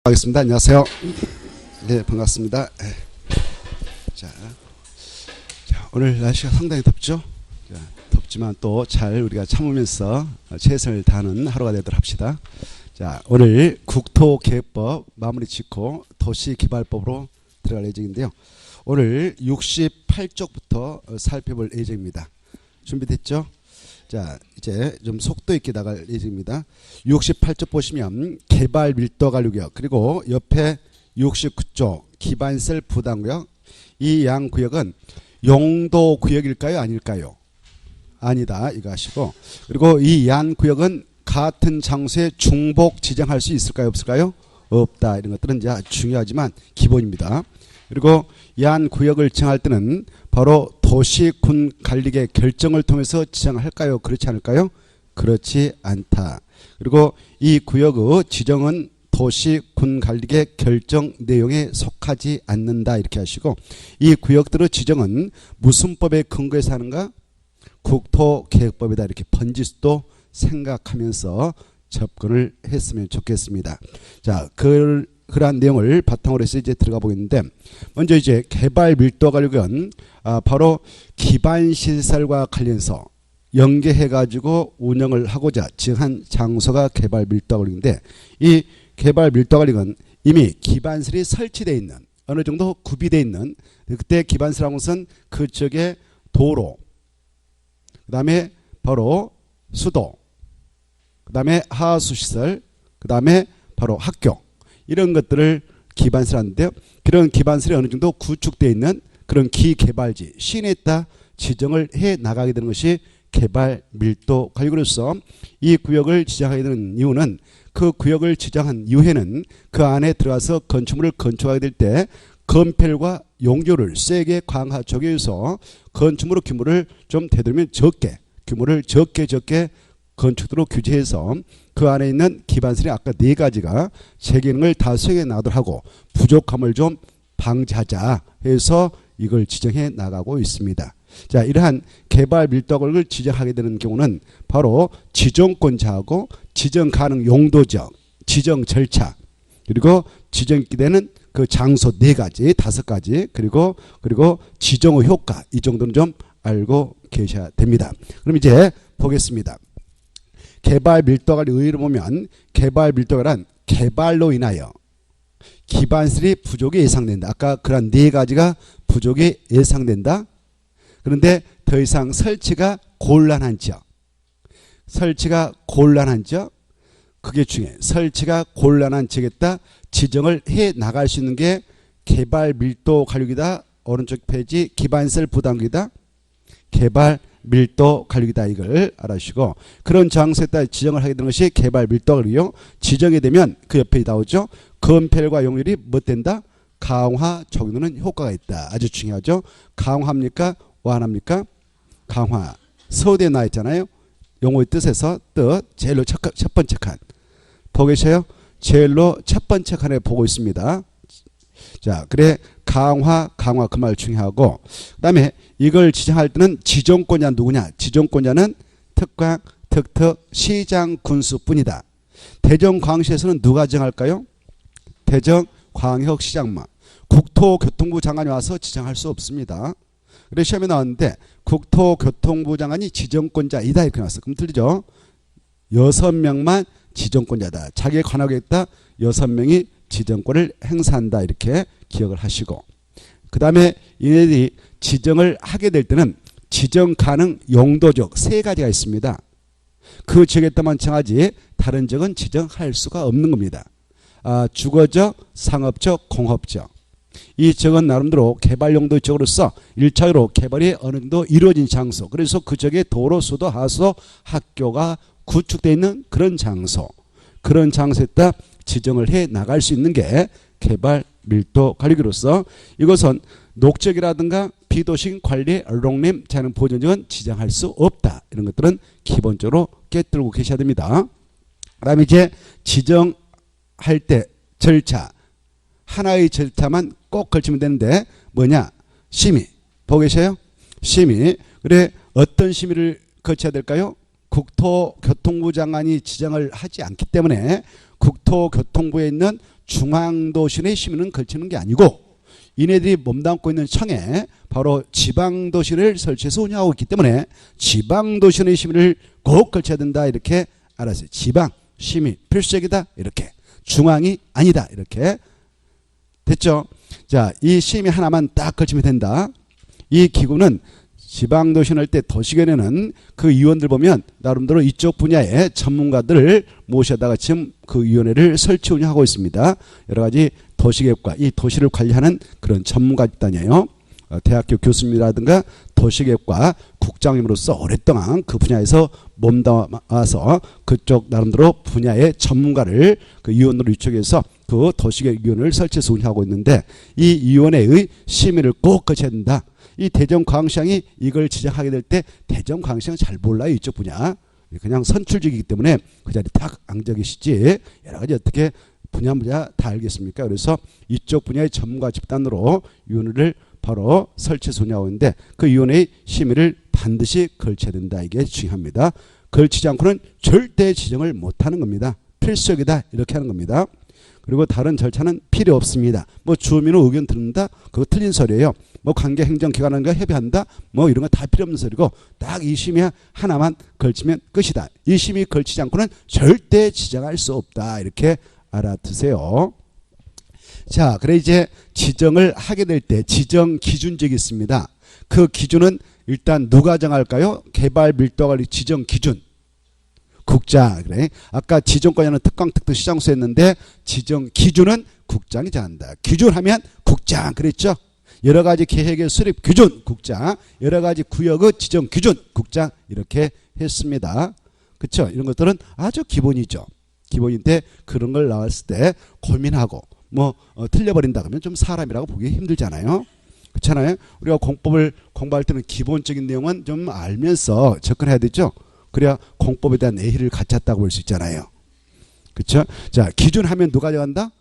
하겠습니다. 안녕하세요. 네, 반갑습니다. 자, 오늘 날씨가 상당히 덥죠? 덥지만 또 잘 우리가 참으면서 최선을 다하는 하루가 되도록 합시다. 자, 오늘 국토계획법 마무리 짓고 도시개발법으로 들어갈 예정인데요. 오늘 68쪽부터 살펴볼 예정입니다. 준비됐죠? 자, 이제 좀 속도 있게 나갈 예정입니다. 68쪽 보시면 개발 밀도 관리구역, 그리고 옆에 69쪽 기반시설 부담구역, 이 양 구역은 용도 구역일까요? 아닐까요? 아니다, 이거 하시고, 그리고 이 양 구역은 같은 장소에 중복 지정할 수 있을까요? 없을까요? 없다. 이런 것들은 이제 중요하지만 기본입니다. 그리고 이 한 구역을 지정할 때는 바로 도시군 관리계 결정을 통해서 지정할까요? 그렇지 않을까요? 그렇지 않다. 그리고 이 구역의 지정은 도시군 관리계 결정 내용에 속하지 않는다. 이렇게 하시고, 이 구역들의 지정은 무슨 법에 근거해서 하는가? 국토계획법이다. 이렇게 번지수도 생각하면서 접근을 했으면 좋겠습니다. 자, 그러한 내용을 바탕으로 해서 이제 들어가 보겠는데, 먼저 이제 개발 밀도 관리구역은 바로 기반시설과 관련해서 연계해 가지고 운영을 하고자 지정한 장소가 개발 밀도 관리구역인데, 이 개발 밀도 관리구역은 이미 기반시설이 설치되어 있는, 어느 정도 구비되어 있는, 그때 기반시설이라는 것은 그쪽에 도로, 그 다음에 바로 수도, 그 다음에 하수시설, 그 다음에 바로 학교, 이런 것들을 기반시설 하는데요. 그런 기반시설이 어느 정도 구축되어 있는 그런 기개발지, 시내에 따라 지정을 해 나가게 되는 것이 개발 밀도 관리구역으로서, 이 구역을 지정하게 되는 이유는 그 구역을 지정한 이후에는 그 안에 들어가서 건축물을 건축하게 될 때 건폐율과 용적률을 세게 강화 적용해서 건축물의 규모를 좀 되도록이면 규모를 적게 건축도로 규제해서 그 안에 있는 기반시설이 아까 네 가지가 제 기능을 다 수행해 나가도록 하고 부족함을 좀 방지하자 해서 이걸 지정해 나가고 있습니다. 자, 이러한 개발 밀도를 지정하게 되는 경우는 바로 지정권자하고 지정 가능 용도적, 지정 절차, 그리고 지정되는 그 장소 네 가지, 다섯 가지, 그리고 지정의 효과, 이 정도는 좀 알고 계셔야 됩니다. 그럼 이제 보겠습니다. 개발 밀도관리 의의를 보면, 개발 밀도관리란 개발로 인하여 기반시설이 부족이 예상된다. 아까 그런 네 가지가 부족이 예상된다. 그런데 더 이상 설치가 곤란한 지역, 그게 중요해. 설치가 곤란한 지역에다 지정을 해 나갈 수 있는 게 개발 밀도 관리구역이다. 오른쪽 페이지 기반시설 부담구역이다. 개발 밀도 관리구역이다. 이걸 알아주시고, 그런 장소에 따라 지정을 하게 되는 것이 개발 밀도 관리구역. 지정이 되면 그 옆에 나오죠. 건폐율과 용률이 뭐 된다? 강화 적용되는 효과가 있다. 아주 중요하죠. 강화합니까? 완화합니까? 강화. 서두에 나와 있잖아요. 용어의 뜻에서 뜻 제일로 첫 번째 칸 보고 계셔요? 제일로 첫 번째 칸에 보고 있습니다. 자, 그래 강화 그 말 중요하고, 그 다음에 이걸 지정할 때는 지정권자 누구냐? 지정권자는 특광, 특특, 시장, 군수뿐이다. 대전광역시에서는 누가 지정할까요? 대전광역시장만. 국토교통부 장관이 와서 지정할 수 없습니다. 그래 시험에 나왔는데 국토교통부 장관이 지정권자이다 이렇게 나왔어. 그럼 틀리죠? 6명만 지정권자다. 자기에 관하겠다 6명이 지정권을 행사한다. 이렇게 기억을 하시고, 그 다음에 얘네들이 지정을 하게 될 때는 지정 가능 용도적 세 가지가 있습니다. 그 지역에다만 정하지 다른 지역은 지정할 수가 없는 겁니다. 주거적, 상업적, 공업적. 이 지역은 나름대로 개발 용도 지역으로서 1차적으로 개발이 어느 정도 이루어진 장소, 그래서 그 지역에 도로, 수도, 하수, 학교가 구축되어 있는 그런 장소, 그런 장소에다 지정을 해 나갈 수 있는 게 개발 밀도 관리구역으로서, 이것은 녹지역이라든가 비도시 관리 롱림 자연 보존지역은 지정할 수 없다. 이런 것들은 기본적으로 깨뜨리고 계셔야 됩니다. 그 다음에 이제 지정할 때 절차, 하나의 절차만 꼭 걸치면 되는데 뭐냐? 심의. 보고 계셔요? 심의. 그래 어떤 심의를 거쳐야 될까요? 국토교통부 장관이 지정을 하지 않기 때문에 국토교통부에 있는 중앙도시의 시민은 걸치는 게 아니고 이네들이 몸담고 있는 청에 바로 지방도시를 설치해서 운영하고 있기 때문에 지방도시의 시민을 꼭 걸쳐야 된다 이렇게 알았어요. 지방 시민 필수적이다 이렇게 중앙이 아니다 이렇게 됐죠. 자, 이 시민 하나만 딱 걸치면 된다. 이 기구는 지방도시를 할 때 도시계획에는 그 위원들 보면 나름대로 이쪽 분야의 전문가들을 모셔다가 지금 그 위원회를 설치 운영하고 있습니다. 여러 가지 도시계획과 이 도시를 관리하는 그런 전문가 집단이에요. 대학교 교수님이라든가 도시계획과 국장님으로서 오랫동안 그 분야에서 몸담아서 그쪽 나름대로 분야의 전문가를 그 위원으로 유촉해서 그 도시계획위원회를 설치해서 운영하고 있는데 이 위원회의 심의를 꼭 거쳐야 된다. 이 대전광시장이 이걸 지정하게 될 때 대전광시장 잘 몰라요. 이쪽 분야. 그냥 선출직이기 때문에 그 자리에 딱 앉아 계시지 여러 가지 어떻게 분야 다 알겠습니까? 그래서 이쪽 분야의 전문가 집단으로 위원회를 바로 설치해서 운영하고 있는데 그 위원회의 심의를 반드시 걸쳐야 된다. 이게 중요합니다. 걸치지 않고는 절대 지정을 못하는 겁니다. 필수적이다 이렇게 하는 겁니다. 그리고 다른 절차는 필요 없습니다. 뭐 주민의 의견 듣는다? 그거 틀린 소리예요. 뭐 관계행정기관과 협의한다? 뭐 이런 거 다 필요 없는 소리고 딱 이 심의 하나만 걸치면 끝이다. 이 심의 걸치지 않고는 절대 지정할 수 없다. 이렇게 알아두세요. 자, 그래 이제 지정을 하게 될 때 지정 기준적이 있습니다. 그 기준은 일단 누가 정할까요? 개발 밀도관리 지정 기준. 국장. 그래. 아까 지정권자는 특강 특도 시장수 했는데 지정 기준은 국장이 정한다. 기준하면 국장 그랬죠. 여러 가지 계획의 수립 기준 국장, 여러 가지 구역의 지정 기준 국장 이렇게 했습니다. 그렇죠? 이런 것들은 아주 기본이죠. 기본인데 그런 걸 나왔을 때 고민하고 뭐 틀려버린다 그러면 좀 사람이라고 보기 힘들잖아요. 그렇잖아요. 우리가 공법을 공부할 때는 기본적인 내용은 좀 알면서 접근해야 되죠. 그래야 공법에 대한 내희를 갖췄다고 볼 수 있잖아요. 그렇죠? 자, 기준하면 누가 정한다?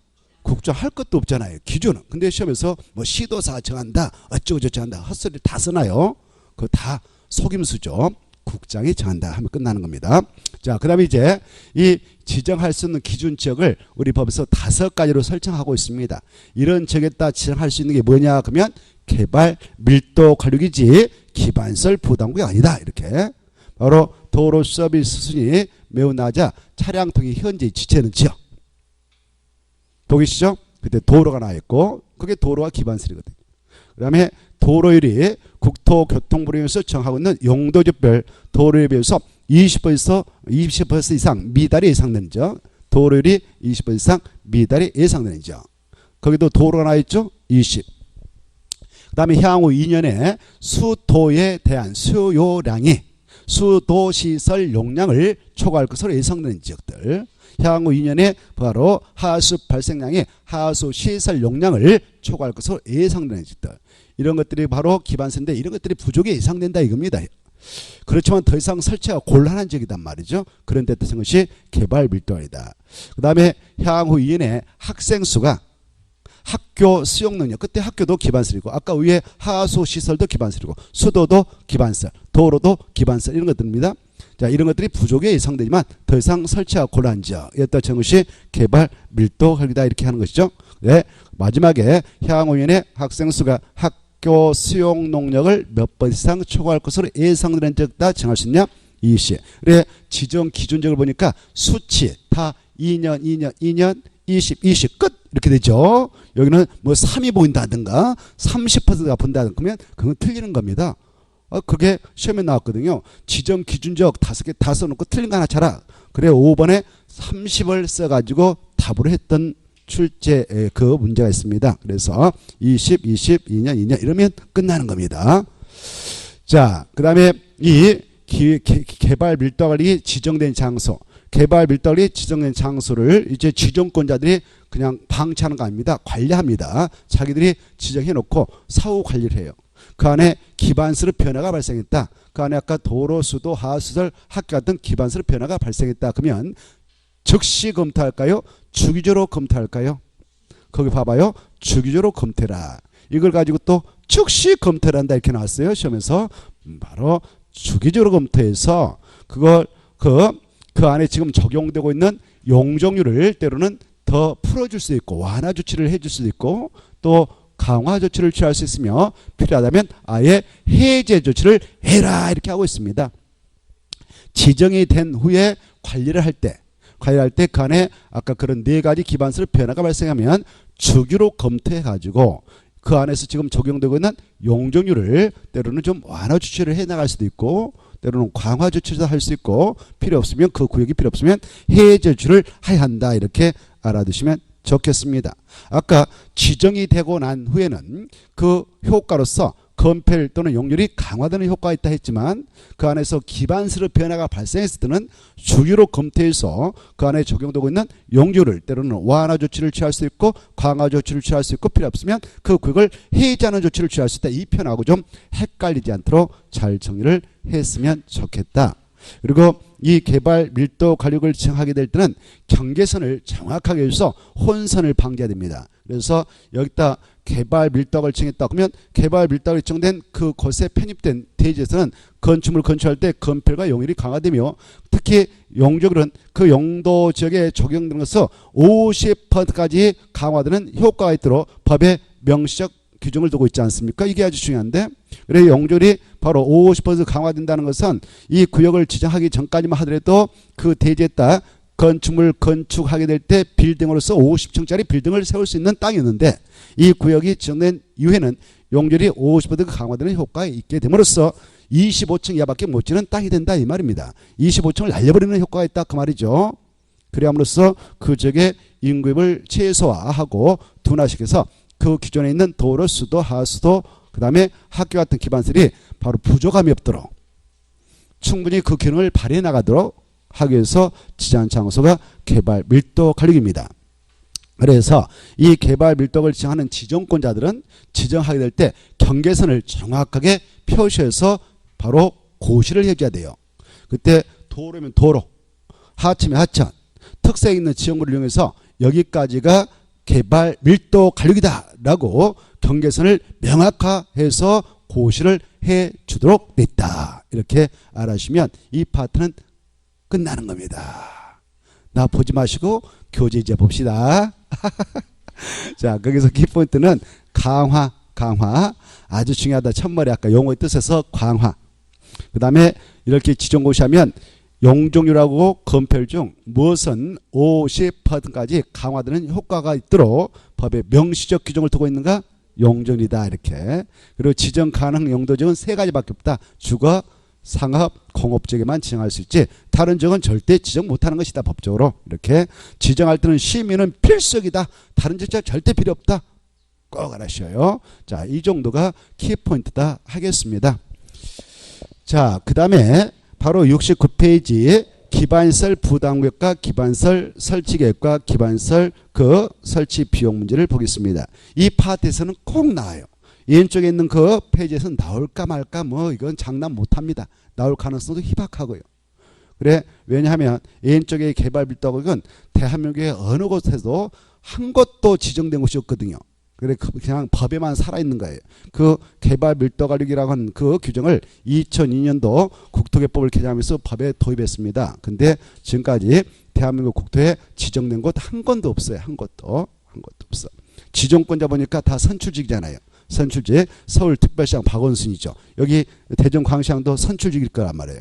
국장 할 것도 없잖아요. 기준은. 근데 시험에서 뭐 시도사 정한다, 어쩌고저쩌고 정한다, 헛소리를 다 쓰나요? 그거 다 속임수죠. 국장이 정한다 하면 끝나는 겁니다. 자, 그 다음에 이제 이 지정할 수 있는 기준 지역을 우리 법에서 5가지로 설정하고 있습니다. 이런 지역에다 지정할 수 있는 게 뭐냐 그러면 개발 밀도 관리기지 기반설 부담구가 아니다. 이렇게. 바로 도로 서비스 수준이 매우 낮아 차량 통행 현재 지체는 지역. 보이시죠? 그때 도로가 나와 있고 그게 도로가 기반설이거든요. 그 다음에 도로율이 국토교통부에서 정하고 있는 용도지별 도로에 비해서 20% 이상 미달이 예상되는 지역. 도로율이 20% 이상 미달이 예상되는 지역. 거기도 도로가 나와 있죠? 20. 그 다음에 향후 2년에 수도에 대한 수요량이 수도시설 용량을 초과할 것으로 예상되는 지역들. 향후 2년에 바로 하수 발생량이 하수 시설 용량을 초과할 것으로 예상되는 지역들. 이런 것들이 바로 기반서인데 이런 것들이 부족이 예상된다 이겁니다. 그렇지만 더 이상 설치가 곤란한 지역이단 말이죠. 그런 데 뜻은 것이 개발 밀도이다. 그 다음에 향후 2년에 학생 수가 학교 수용 능력, 그때 학교도 기반설이고 아까 위에 하수 시설도 기반설이고 수도도 기반설, 도로도 기반설 이런 것들입니다. 자, 이런 것들이 부족에 예상되지만 더 이상 설치가 곤란한 지역이었다 는 것이 개발 밀도 혈기다 이렇게 하는 것이죠. 네, 마지막에 향후 2년에 학생 수가 학교 수용 능력을 몇 번 이상 초과할 것으로 예상되는 지역다 정할 수 있냐? 20. 그래 지정 기준적을 보니까 수치 다 2년 20, 20 끝 이렇게 되죠. 여기는 뭐 3이 보인다든가 30%가 본다든가 그러면 그건 틀리는 겁니다. 그게 시험에 나왔거든요. 지정 기준적 5개 다 써놓고 틀린 거 하나 찾아. 그래 5번에 30을 써가지고 답을 했던 출제 그 문제가 있습니다. 그래서 20, 20, 2년, 2년 이러면 끝나는 겁니다. 자, 그 다음에 이 개발 밀도관리 지정된 장소, 개발 밀도관리 지정된 장소를 이제 지정권자들이 그냥 방치하는 거 아닙니다. 관리합니다. 자기들이 지정해 놓고 사후 관리를 해요. 그 안에 기반설의 변화가 발생했다. 그 안에 아까 도로, 수도, 하수시설, 학교 같은 기반설의 변화가 발생했다. 그러면 즉시 검토할까요? 주기적으로 검토할까요? 거기 봐봐요. 주기적으로 검토해라. 이걸 가지고 또 즉시 검토를 한다 이렇게 나왔어요. 시험에서. 바로 주기적으로 검토해서 그걸 그 안에 지금 적용되고 있는 용적률을 때로는 더 풀어줄 수 있고 완화 조치를 해줄 수도 있고 또 강화 조치를 취할 수 있으며 필요하다면 아예 해제 조치를 해라 이렇게 하고 있습니다. 지정이 된 후에 관리를 할 때 그 안에 아까 그런 4가지 기반설 변화가 발생하면 주기로 검토해 가지고 그 안에서 지금 적용되고 있는 용적률을 때로는 좀 완화 조치를 해 나갈 수도 있고 때로는 강화 조치도 할 수 있고 필요 없으면 그 구역이 필요 없으면 해제 조치를 해야 한다 이렇게 알아두시면 좋겠습니다. 아까 지정이 되고 난 후에는 그 효과로서 건폐율 또는 용률이 강화되는 효과가 있다 했지만 그 안에서 기반수로 변화가 발생했을 때는 주기로 검토해서 그 안에 적용되고 있는 용률을 때로는 완화 조치를 취할 수 있고 강화 조치를 취할 수 있고 필요 없으면 그 구역을 해제하는 조치를 취할 수 있다. 이 편하고 좀 헷갈리지 않도록 잘 정리를 했으면 좋겠다. 그리고 이 개발 밀도 관리를 지정하게 될 때는 경계선을 정확하게 해서 혼선을 방지해야 됩니다. 그래서 여기다 개발 밀도를 지정했다 그러면 개발 밀도가 지정된 그곳에 편입된 대지에서는 건축물을 건축할 때 건폐율과 용률이 강화되며 특히 용적률은 그 용도 지역에 적용되는 것에서 50%까지 강화되는 효과가 있도록 법에 명시적 규정을 두고 있지 않습니까? 이게 아주 중요한데 그래 용적률이 바로 50% 강화된다는 것은 이 구역을 지정하기 전까지만 하더라도 그 대지에 따라 건축물 건축하게 될 때 빌딩으로서 50층짜리 빌딩을 세울 수 있는 땅이었는데 이 구역이 지정된 이후에는 용적률이 50% 강화되는 효과가 있게 됨으로써 25층 이하밖에 못 지는 땅이 된다 이 말입니다. 25층을 날려버리는 효과가 있다 그 말이죠. 그래함으로써 그 지역의 인구입을 최소화하고 둔화시켜서 그 기존에 있는 도로, 수도, 하수도 그 다음에 학교 같은 기반설이 바로 부족함이 없도록 충분히 그 기능을 발휘해 나가도록 하기 위해서 지정한 장소가 개발 밀도 관리입니다. 그래서 이 개발 밀도를 지정하는 지정권자들은 지정하게 될 때 경계선을 정확하게 표시해서 바로 고시를 해줘야 돼요. 그때 도로면 도로, 하천이면 하천, 특색 있는 지형물을 이용해서 여기까지가 개발 밀도 관리이다 라고 경계선을 명확화해서 고시를 해 주도록 돼 있다. 이렇게 알아주시면 이 파트는 끝나는 겁니다. 나 보지 마시고 교재 이제 봅시다. 자, 거기서 키포인트는 강화. 아주 중요하다. 첫머리 아까 용어의 뜻에서 강화. 그 다음에 이렇게 지정고시하면 용적률하고 건폐율 중 무엇은 50%까지 강화되는 효과가 있도록 법에 명시적 규정을 두고 있는가? 용적률이다 이렇게. 그리고 지정 가능 용도지역은 3가지밖에 없다. 주거, 상업, 공업지역에만 지정할 수 있지 다른 지역은 절대 지정 못하는 것이다. 법적으로 이렇게 지정할 때는 시민은 필수적이다. 다른 지역 절대 필요 없다. 꼭 알아셔요. 자, 이 정도가 키포인트다 하겠습니다. 자, 그 다음에 바로 69페이지 기반설 부담계획과 기반설 설치계획과 기반설 그 설치 비용 문제를 보겠습니다. 이 파트에서는 꼭 나와요. 왼쪽에 있는 그 페이지에서 나올까 말까 뭐 이건 장난 못합니다. 나올 가능성도 희박하고요. 그래 왜냐하면 왼쪽의 개발 밀도국은 대한민국의 어느 곳에도 한 곳도 지정된 곳이 없거든요. 그래 그냥 법에만 살아있는 거예요. 그 개발 밀도 관리라고 하는 그 규정을 2002년도 국토개법을 개정하면서 법에 도입했습니다. 근데 지금까지 대한민국 국토에 지정된 곳 한 건도 없어요. 한 곳도 없어. 지정권자 보니까 다 선출직이잖아요. 선출직 서울특별시장 박원순이죠. 여기 대전광시장도 선출직일 거란 말이에요.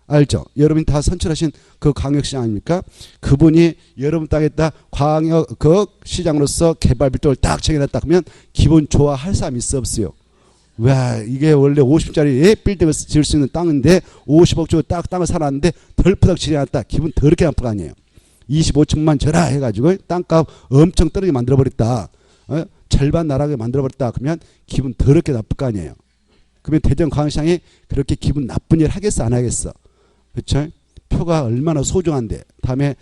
알죠? 여러분이 다 선출하신 그 광역시장 아닙니까? 그분이 여러분 땅에다 광역 그 시장으로서 개발 밀도를 딱 정해놨다 그러면 기분 좋아할 사람 있어 없어요? 와 이게 원래 50짜리 빌딩을 지을 수 있는 땅인데 50억 주고 딱 땅을 사놨는데 덜프닥 지어놨다. 기분 더럽게 나쁠 거 아니에요. 25층만 줘라 해가지고 땅값 엄청 떨어지게 만들어버렸다. 절반 나라게 만들어버렸다. 그러면 기분 더럽게 나쁠 거 아니에요. 그러면 대전광시장이 그렇게 기분 나쁜 일 하겠어 안 하겠어? 그렇죠? 표가 얼마나 소중한데 다음에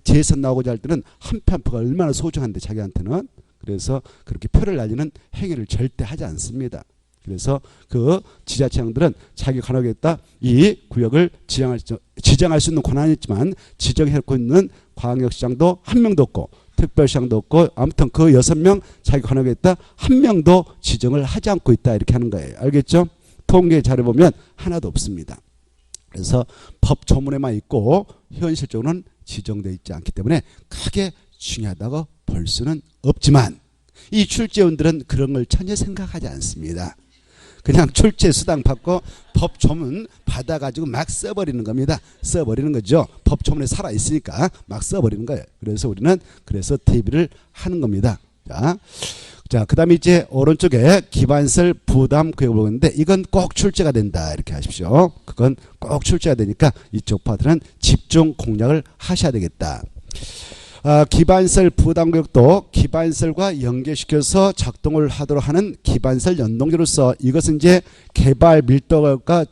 재선 나오고자 할 때는 한 표 한 표가 얼마나 소중한데 자기한테는. 그래서 그렇게 표를 날리는 행위를 절대 하지 않습니다. 그래서 그 지자체장들은 자기 관할하겠다 이 구역을 지정할 수 있는 권한이 있지만 지정하고 있는 광역시장도 한 명도 없고 특별시장도 없고 아무튼 그 6명 자기 관할하겠다 한 명도 지정을 하지 않고 있다 이렇게 하는 거예요. 알겠죠? 통계 자료 보면 하나도 없습니다. 그래서 법 조문에만 있고 현실적으로는 지정되어 있지 않기 때문에 크게 중요하다고 볼 수는 없지만 이 출제원들은 그런 걸 전혀 생각하지 않습니다. 그냥 출제 수당 받고 법조문 받아가지고 막 써버리는 겁니다. 써버리는 거죠. 법조문에 살아있으니까 막 써버리는 거예요. 그래서 우리는 그래서 대비를 하는 겁니다. 자, 그 다음에 이제 오른쪽에 기반설 부담 구역을 보는데 이건 꼭 출제가 된다. 이렇게 하십시오. 그건 꼭 출제가 되니까 이쪽 파트는 집중 공략을 하셔야 되겠다. 기반설 부담구역도 기반설과 연계시켜서 작동을 하도록 하는 기반설 연동제로서 이것은 이제 개발 밀도가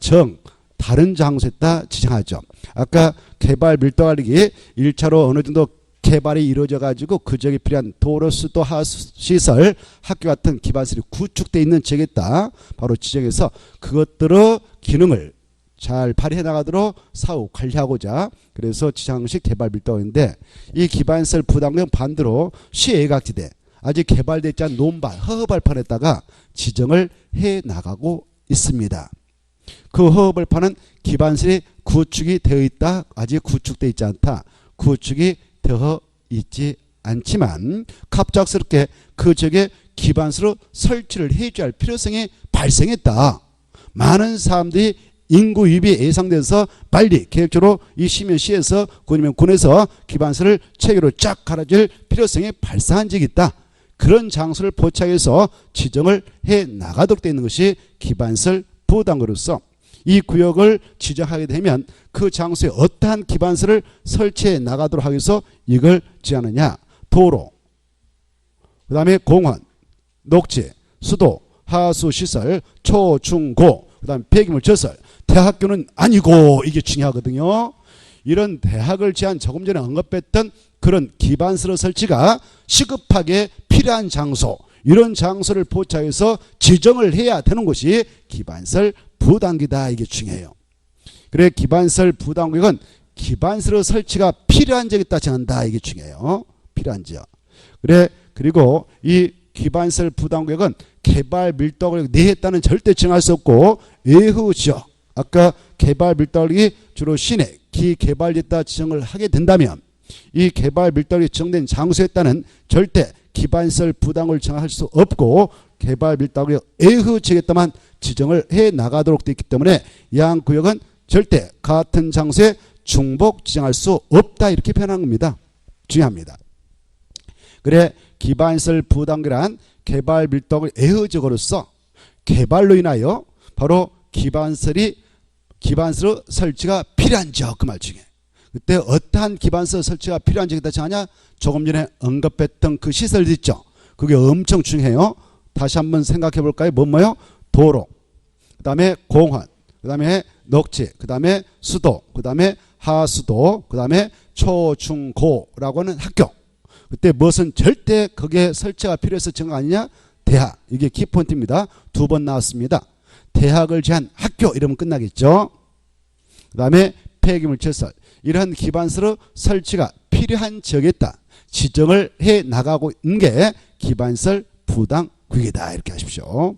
다른 장소에다 지정하죠. 아까 개발 밀도 관리기 1차로 어느 정도 개발이 이루어져 가지고 그 지역에 필요한 도로, 수도, 하수 시설, 학교 같은 기반설이 구축되어 있는 지역에다 바로 지정해서 그것들의 기능을 잘 발휘해 나가도록 사후 관리하고자 그래서 지상식 개발 밀도인데 이 기반설 부담구역 반대로 시외곽지대 아직 개발되지 않은 논발, 허허발판에다가 지정을 해 나가고 있습니다. 그 허허발판은 기반설이 구축이 되어 있다, 아직 구축되어 있지 않다, 구축이 되어 있지 않지만 갑작스럽게 그 지역에 기반설로 설치를 해줘야 할 필요성이 발생했다. 많은 사람들이 인구 유입이 예상돼서 빨리 계획적으로 이 시면 시에서 군이면 군에서 기반설을 체계로 쫙 갈아줄 필요성이 발생한 적이 있다. 그런 장소를 포착해서 지정을 해 나가도록 되어 있는 것이 기반설 부담구로서 이 구역을 지정하게 되면 그 장소에 어떠한 기반설을 설치해 나가도록 하기 위해서 이걸 지정하느냐. 도로, 그 다음에 공원, 녹지, 수도, 하수시설, 초, 중, 고, 그 다음에 폐기물 저설, 대학교는 아니고 이게 중요하거든요. 이런 대학을 제한 조금 전에 언급했던 그런 기반설 설치가 시급하게 필요한 장소, 이런 장소를 포착해서 지정을 해야 되는 것이 기반설 부담구역이다. 이게 중요해요. 그래 기반설 부담구역은 기반설 설치가 필요한 지역에 따라 정한다. 이게 중요해요. 필요한 지역. 그래 그리고 이 기반설 부담구역은 개발 밀도구역 내에 따른 절대 정할 수 없고 외후 지역 아까 개발 밀도구역이 주로 시내 기개발지에다 지정을 하게 된다면 이 개발 밀도구역이 지정된 장소에 따른 절대 기반설 부담을 정할 수 없고 개발 밀도구역 외후 지역에다만 지정을 해 나가도록 되어 있기 때문에 양 구역은 절대 같은 장소에 중복 지정할 수 없다. 이렇게 표현한 겁니다. 중요합니다. 그래 기반설 부담구역이란 개발 밀도구역 외후 지역으로서 개발로 인하여 바로 기반설 설치가 필요한 지역 그 말 중에 그때 어떠한 기반설 설치가 필요한 지역이다 정하냐. 조금 전에 언급했던 그 시설들 있죠. 그게 엄청 중요해요. 다시 한번 생각해 볼까요? 뭐요? 도로, 그 다음에 공원, 그 다음에 녹지, 그 다음에 수도, 그 다음에 하수도, 그 다음에 초, 중, 고라고 하는 학교. 그때 무엇은 절대 거기에 설치가 필요해서 정한 아니냐? 대학. 이게 키포인트입니다. 2번 나왔습니다. 대학을 제한 학교 이러면 끝나겠죠. 그 다음에 폐기물 채설. 이러한 기반설 설치가 필요한 지역에 있다. 지정을 해 나가고 있는 게 기반설 부담구역이다. 이렇게 하십시오.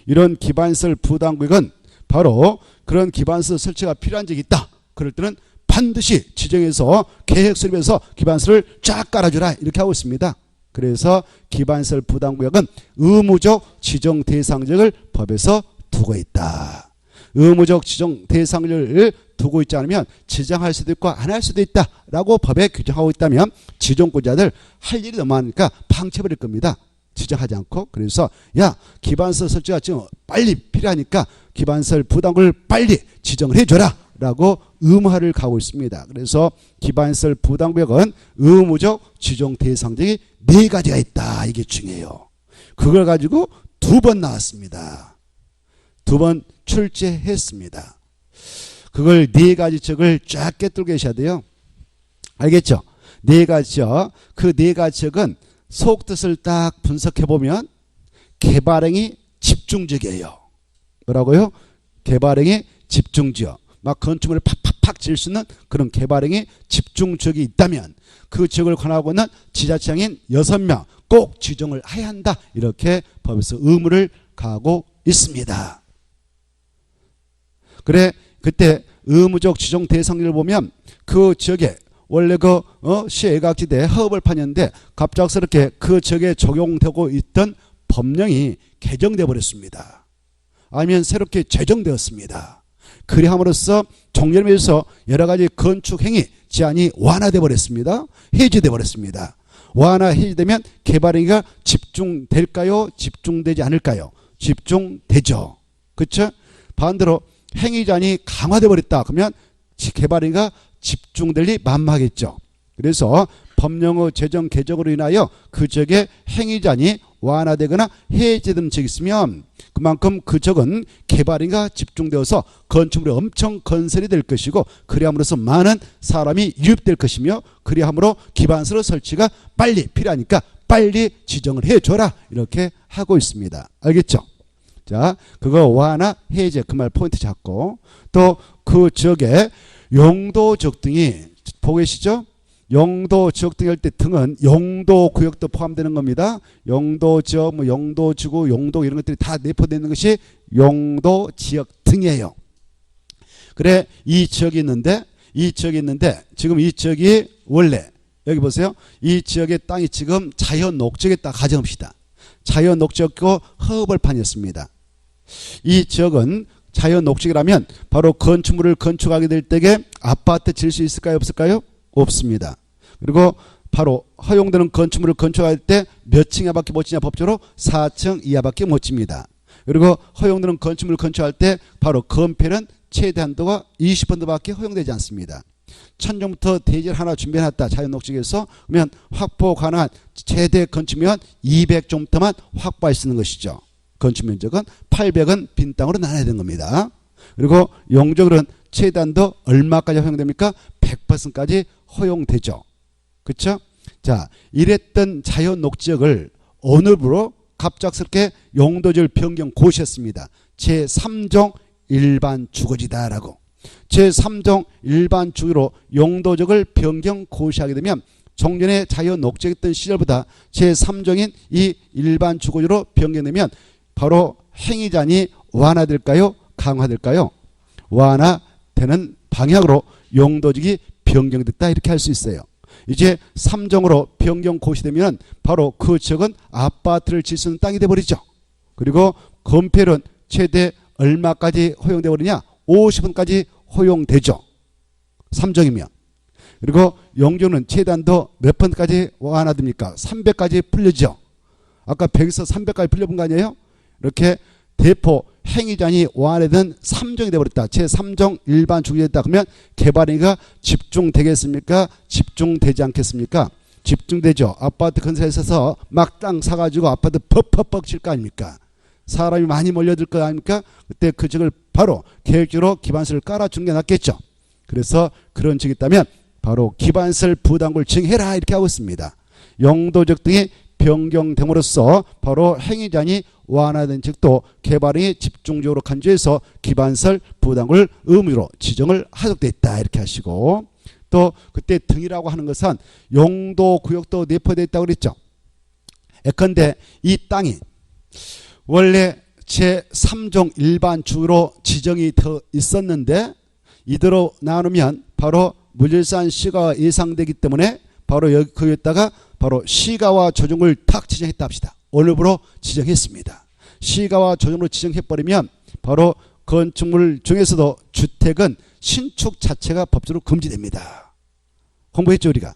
이런 기반설 부담구역은 바로 그런 기반설 설치가 필요한 지역이 있다. 그럴 때는 반드시 지정해서 계획 수립해서 기반설을 쫙 깔아주라. 이렇게 하고 있습니다. 그래서 기반설 부담구역은 의무적 지정 대상지역을 법에서 두고 있다. 의무적 지정 대상지역을 두고 있지 않으면 지정할 수도 있고 안 할 수도 있다 라고 법에 규정하고 있다면 지정권자들 할 일이 너무 많으니까 방치해버릴 겁니다. 지정하지 않고. 그래서 야 기반설 설치가 지금 빨리 필요하니까 기반설 부담을 빨리 지정을 해줘라 라고 의무화를 가고 있습니다. 그래서 기반설 부담구역은 의무적 지정 대상지역이 4가지가 있다. 이게 중요해요. 그걸 가지고 2번 나왔습니다. 2번 출제했습니다. 그걸 4가지 지역을 쫙 꿰뚫고 계셔야 돼요. 알겠죠? 4가지 지역. 그 4가지 지역은 속뜻을 딱 분석해보면 개발행위 집중지역이에요. 뭐라고요? 개발행위 집중지역. 막 건축물을 팍팍팍 지을 수 있는 그런 개발행위 집중지역이 있다면 그 지역을 관할하고 있는 지자체장인 6명 꼭 지정을 해야 한다. 이렇게 법에서 의무를 가하고 있습니다. 그래 그때 의무적 지정 대상지를 보면 그 지역에 원래 시외각지대 허업을 파녔는데 갑작스럽게 그 적에 적용되고 있던 법령이 개정돼 버렸습니다. 아니면 새롭게 제정되었습니다. 그리함으로써 종려면에서 여러 가지 건축 행위 제한이 완화돼 버렸습니다. 해제돼 버렸습니다. 완화 해제되면 개발행위가 집중될까요? 집중되지 않을까요? 집중되죠. 그렇죠? 반대로 행위 제한이 강화돼 버렸다. 그러면 개발행위가 집중될 리 만무하겠죠. 그래서 법령의 제정 개정으로 인하여 그 적의 행위 제한이 완화되거나 해제된 적이 있으면 그만큼 그 적은 개발행위가 집중되어서 건축물이 엄청 건설이 될 것이고 그리함으로써 많은 사람이 유입될 것이며 그리함으로 기반시설 설치가 빨리 필요하니까 빨리 지정을 해줘라 이렇게 하고 있습니다. 알겠죠? 자, 그거 완화 해제 그 말 포인트 잡고 또 그 지역의 용도적 등이 보고 계시죠? 용도지역 등할 때 등은 용도구역도 포함되는 겁니다. 용도지역, 용도지구, 용도 이런 것들이 다 내포되는 것이 용도지역 등이에요. 그래 이 지역이 있는데 지금 이 지역이 원래 여기 보세요. 이 지역의 땅이 지금 자연 녹지역에 딱 가정합시다. 자연 녹지역이고 허업을 판이었습니다. 이 지역은 자연 녹지역이라면 바로 건축물을 건축하게 될 때에 아파트 질 수 있을까요? 없을까요? 없습니다. 그리고 바로 허용되는 건축물을 건축할 때 몇 층 이하밖에 못 지냐 법적으로 4층 이하밖에 못 집니다. 그리고 허용되는 건축물을 건축할 때 바로 건폐는 최대 한도가 20%밖에 허용되지 않습니다. 천정부터 대지를 하나 준비해놨다. 자연녹지역에서 그러면 확보 가능한 최대 건축면 200 정도만 확보할 수 있는 것이죠. 건축면적은 800은 빈 땅으로 나눠야 되는 겁니다. 그리고 용적으로는 최대 한도 얼마까지 허용됩니까? 100%까지 허용되죠. 그렇죠? 자, 이랬던 자연 녹지역을 어느 부로 갑작스럽게 용도지를 변경 고시했습니다. 제3종 일반 주거지다라고. 제3종 일반 주거로 용도지역을 변경 고시하게 되면 종전에 자연 녹지였던 시절보다 제3종인 이 일반 주거지로 변경되면 바로 행위 제한이 완화될까요? 강화될까요? 완화되는 방향으로 용도지역이 변경됐다 이렇게 할 수 있어요. 이제 3종으로 변경 고시되면 바로 그 지역은 아파트를 질 수 있는 땅이 되어버리죠. 그리고 건폐율은 최대 얼마까지 허용되어 버리냐? 50%까지 허용되죠. 3종이면. 그리고 용적은 최단도 몇 %까지 완화됩니까? 300까지 풀려지죠. 아까 100에서 300까지 풀려본 거 아니에요? 이렇게 대포 행위 제한이 완화되는 3종이 되어버렸다. 제3종 일반 주거지가 됐다. 그러면 개발행위가 집중되겠습니까? 집중되지 않겠습니까? 집중되죠. 아파트 건설에 있어서 막 땅 사가지고 아파트 퍽퍽퍽 칠 거 아닙니까? 사람이 많이 몰려들 거 아닙니까? 그때 그 지역을 바로 계획적으로 기반시설을 깔아주는 게 낫겠죠. 그래서 그런 지역이 있다면 바로 기반시설 부담금을 증해라 이렇게 하고 있습니다. 용도적 등이 변경됨으로써 바로 행위 제한이 완화된 즉도 개발행위 집중적으로 간주해서 기반시설 부담을 의무로 지정을 하도록 돼 있다 이렇게 하시고 또 그때 등이라고 하는 것은 용도 구역도 내포되어 있다고 그랬죠. 예컨대 이 땅이 원래 제3종 일반 주로 지정이 더 있었는데 이대로 나누면 바로 물질산 시가가 예상되기 때문에 바로 여기 거기에다가 바로 시가와 조정을 탁 지정했다 합시다. 어느 부로 지정했습니다. 시가와 조정으로 지정해버리면 바로 건축물 중에서도 주택은 신축 자체가 법적으로 금지됩니다. 공부했죠 우리가.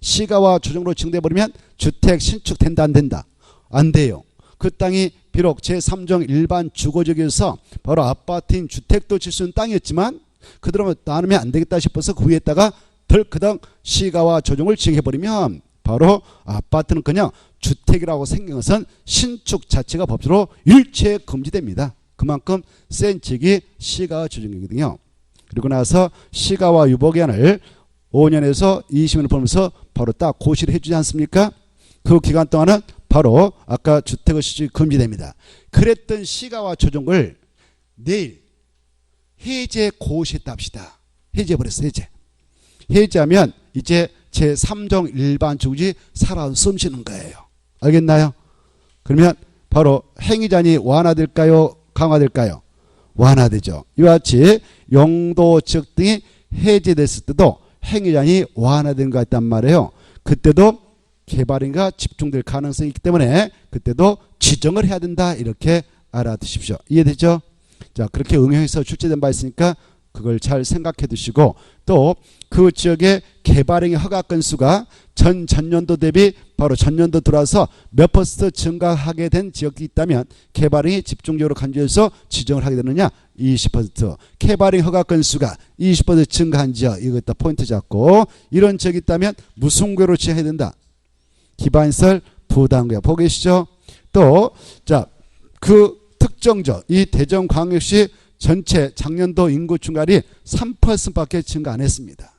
시가와 조정으로 지정돼버리면 주택 신축 된다 안 된다? 안 돼요. 그 땅이 비록 제3종 일반 주거지역에서 바로 아파트인 주택도 질 수 있는 땅이었지만 그대로 나누면 안 되겠다 싶어서 그 위에다가 덜크덩 시가와 조정을 지정해버리면 바로 아파트는 그냥 주택이라고 생긴 것은 신축 자체가 법적으로 일체 금지됩니다. 그만큼 센 책이 시가와 조정이거든요. 그리고 나서 시가와 유보기한을 5년에서 20년을 보면서 바로 딱 고시를 해주지 않습니까? 그 기간 동안은 바로 아까 주택의 시축이 금지됩니다. 그랬던 시가와 조정을 내일 해제 고시했다 합시다. 해제해버렸어. 해제하면 이제 제3종 일반 주거지 살아 숨쉬는 거예요. 알겠나요? 그러면 바로 행위 제한이 완화될까요? 강화될까요? 완화되죠. 이와 같이 용도 지역 등이 해제됐을 때도 행위자니 완화된 것 같단 말이에요. 그때도 개발행위가 집중될 가능성이 있기 때문에 그때도 지정을 해야 된다. 이렇게 알아두십시오. 이해되죠? 자, 그렇게 응용해서 출제된 바 있으니까 그걸 잘 생각해 두시고, 또 그 지역의 개발행위 허가 건수가 전년도 대비 바로 전년도 들어와서 몇 퍼센트 증가하게 된 지역이 있다면 개발행위 집중적으로 간주해서 지정을 하게 되느냐? 20%. 개발행위 허가 건수가 20% 증가한 지역, 이것도 포인트 잡고, 이런 지역이 있다면 무슨 구역으로 지정해야 된다? 기반시설 부담구역. 보고 계시죠? 또 자, 그 특정적 이 대전광역시 전체 작년도 인구 증가율이 3%밖에 증가 안 했습니다.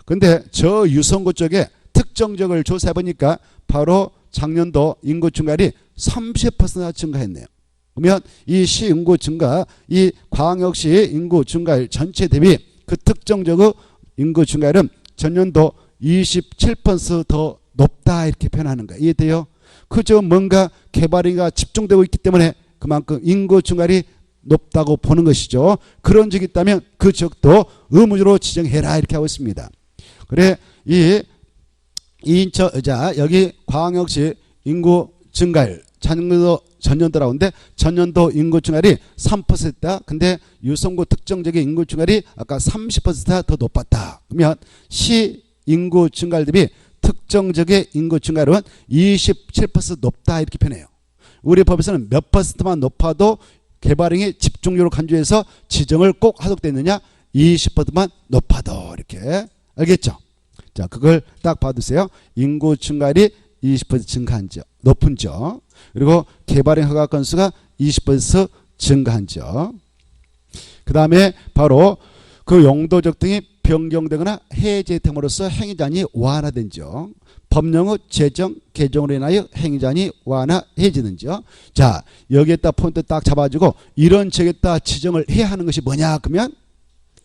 근데 저 유성구 쪽에 특정적을 조사해 보니까 바로 작년도 인구 증가율이 30%나 증가했네요. 그러면 이 시 인구 증가, 이 광역시 인구 증가율 전체 대비 그 특정적 인구 증가율은 전년도 27%더 높다, 이렇게 표현하는 거예요. 이해돼요? 그저 뭔가 개발이가 집중되고 있기 때문에 그만큼 인구 증가율이 높다고 보는 것이죠. 그런 적이 있다면 그 지역도 의무적으로 지정해라, 이렇게 하고 있습니다. 그래, 이 여기 광역시 인구 증가율 전년도라고 하는데 전년도 인구 증가율이 3%다. 근데 유성구 특정적인 인구 증가율이 아까 30%다 더 높았다. 그러면 시 인구 증가율 대비 특정적의 인구 증가율은 27% 높다, 이렇게 표현해요. 우리 법에서는 몇 퍼센트만 높아도 개발행위 집중적으로 간주해서 지정을 꼭 하도록 되어 있느냐? 20%만 높아도, 이렇게. 알겠죠? 자, 그걸 딱 봐두세요. 인구 증가율이 20% 증가한 지역, 높은 지역. 그리고 개발행위 허가 건수가 20% 증가한 지역. 그 다음에 바로 그 용도적 등이 변경되거나 해제됨으로써 행위자니 완화된 지역. 법령의 제정, 개정으로 인하여 행위자니 완화, 해제된 지역. 자, 여기에다 포인트 딱 잡아주고 이런 지역에다 지정을 해야 하는 것이 뭐냐? 그러면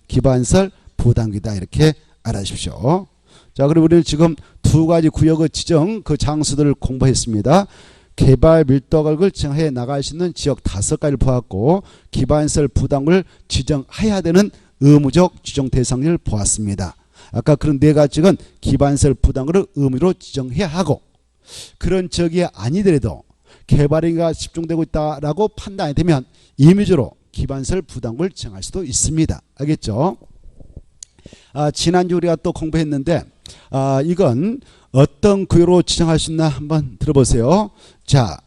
기반시설 부담구역이다, 이렇게 알아주십시오. 자, 그리고 우리는 지금 두 가지 구역의 지정 그 장소들을 공부했습니다. 개발 밀도각을 지정해 나갈 수 있는 지역 5가지를 보았고, 기반시설 부담구역을 지정해야 되는 의무적 지정 대상을 보았습니다. 아까 그런 4가지는 기반시설 부담구역을 의무로 지정해야 하고, 그런 지역이 아니더라도 개발행위가 집중되고 있다라고 판단이 되면 임의적으로 기반시설 부담구역을 지정할 수도 있습니다. 알겠죠? 지난주 우리가 또 공부했는데 이건 어떤 구역으로 지정할 수 있나 한번 들어보세요. 자,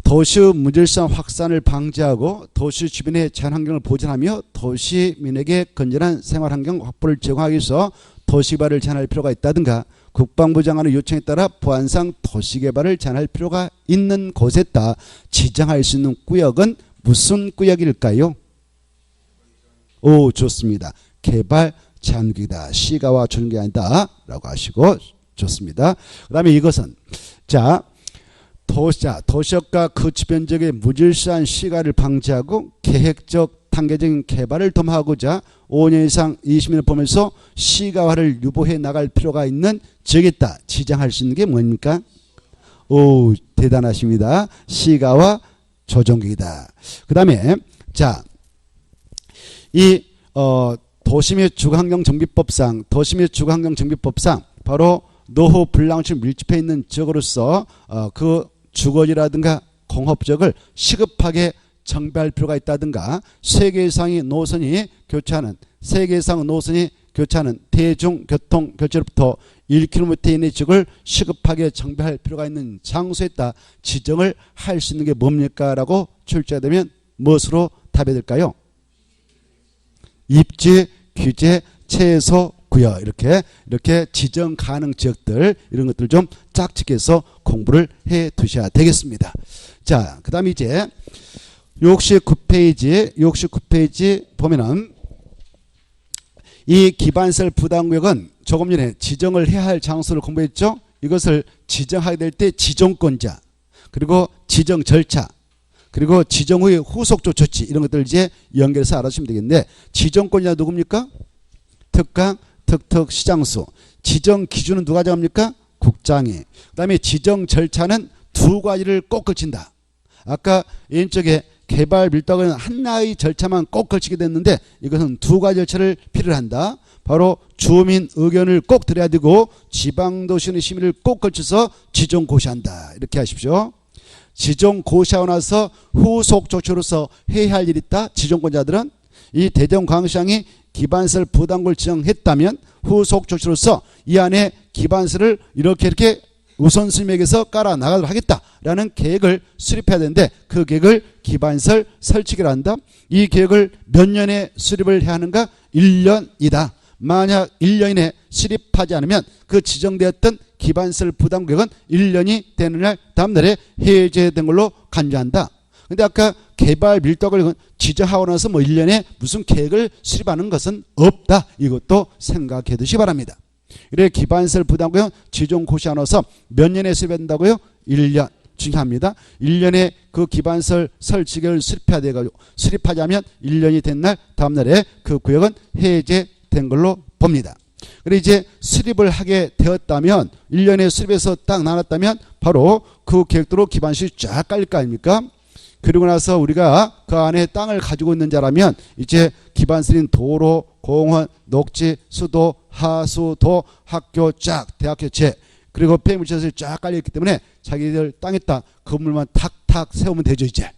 도시 무질서 확산을 방지하고 도시 주변의 자연환경을 보존하며 도시민에게 건전한 생활환경 확보를 제공하기 위해서 도시개발을 제한할 필요가 있다든가, 국방부 장관의 요청에 따라 보안상 도시개발을 제한할 필요가 있는 곳에다 지정할 수 있는 구역은 무슨 구역일까요? 오, 좋습니다. 개발 제한구역이다. 시가와 조정구역이 아니다 라고 하시고 좋습니다. 그 다음에 이것은 자, 도시역과 그 주변 지역의 무질서한 시가를 방지하고 계획적 단계적인 개발을 도모하고자 5년 이상 20년을 보면서 시가화를 유보해 나갈 필요가 있는 지역에 있다. 지정할 수 있는 게 뭡니까? 오, 대단하십니다. 시가화 조정구역이다. 그 다음에 자, 이 도시및 주거환경정비법상 바로 노후 불량층 밀집해 있는 지역으로서 그 주거지라든가 공업지역을 시급하게 정비할 필요가 있다든가, 세개 이상의 노선이 교차하는 대중교통 결제로부터 1km 이내 지역을 시급하게 정비할 필요가 있는 장소에다 지정을 할 수 있는 게 뭡니까? 라고 출제가 되면 무엇으로 답이 될까요? 입지, 규제, 최소 구역, 이렇게 지정 가능 지역들, 이런 것들 좀 짝짓해서 공부를 해 두셔야 되겠습니다. 자, 그 다음에 이제 69페이지 보면은 이 기반시설 부담구역은 조금 전에 지정을 해야 할 장소를 공부했죠. 이것을 지정하게 될 때 지정권자, 그리고 지정 절차, 그리고 지정 후의 후속적 조치, 이런 것들 이제 연결해서 알아주시면 되겠는데, 지정권자 누굽니까? 특강, 특특, 시장수. 지정 기준은 누가 정합니까? 국장이. 그 다음에 지정 절차는 2가지를 꼭 걸친다. 아까 왼쪽에 개발 밀도각은 하나의 절차만 꼭 걸치게 됐는데 이것은 2가지 절차를 필요로 한다. 바로 주민 의견을 꼭 들어야 되고 지방도시의 심의를 꼭 거쳐서 지정고시한다. 이렇게 하십시오. 지정고시하고 나서 후속 조치로서 해야 할 일이 있다. 지정권자들은 이 대전광시장이 기반시설 부담금을 지정했다면 후속 조치로서 이 안에 기반시설을 이렇게 우선순위에서 깔아 나가도록 하겠다라는 계획을 수립해야 되는데 그 계획을 기반시설 설치기로 한다. 이 계획을 몇 년에 수립을 해야 하는가? 1년이다. 만약 1년 이내 수립하지 않으면 그 지정되었던 기반시설 부담 계획은 1년이 되는 날 다음 날에 해제된 걸로 간주한다. 근데 아까 개발 밀도를 지정하고 나서 1년에 무슨 계획을 수립하는 것은 없다. 이것도 생각해 두시기 바랍니다. 그래 기반시설 부담금은 지정고시하고 나서 몇 년에 수립한다고요? 1년. 중요합니다. 1년에 그 기반시설 설치계획을 수립해야 돼가지고 수립하자면 1년이 된 날 다음 날에 그 구역은 해제된 걸로 봅니다. 그래 이제 수립을 하게 되었다면 1년에 수립해서 딱 나눴다면 바로 그 계획대로 기반시설이 쫙 깔릴 거 아닙니까? 그리고 나서 우리가 그 안에 땅을 가지고 있는 자라면 이제 기반시설인 도로, 공원, 녹지, 수도, 하수도, 학교 쫙, 대학교체 그리고 폐물시설이 쫙 깔려있기 때문에 자기들 땅에다 건물만 탁탁 세우면 되죠 이제.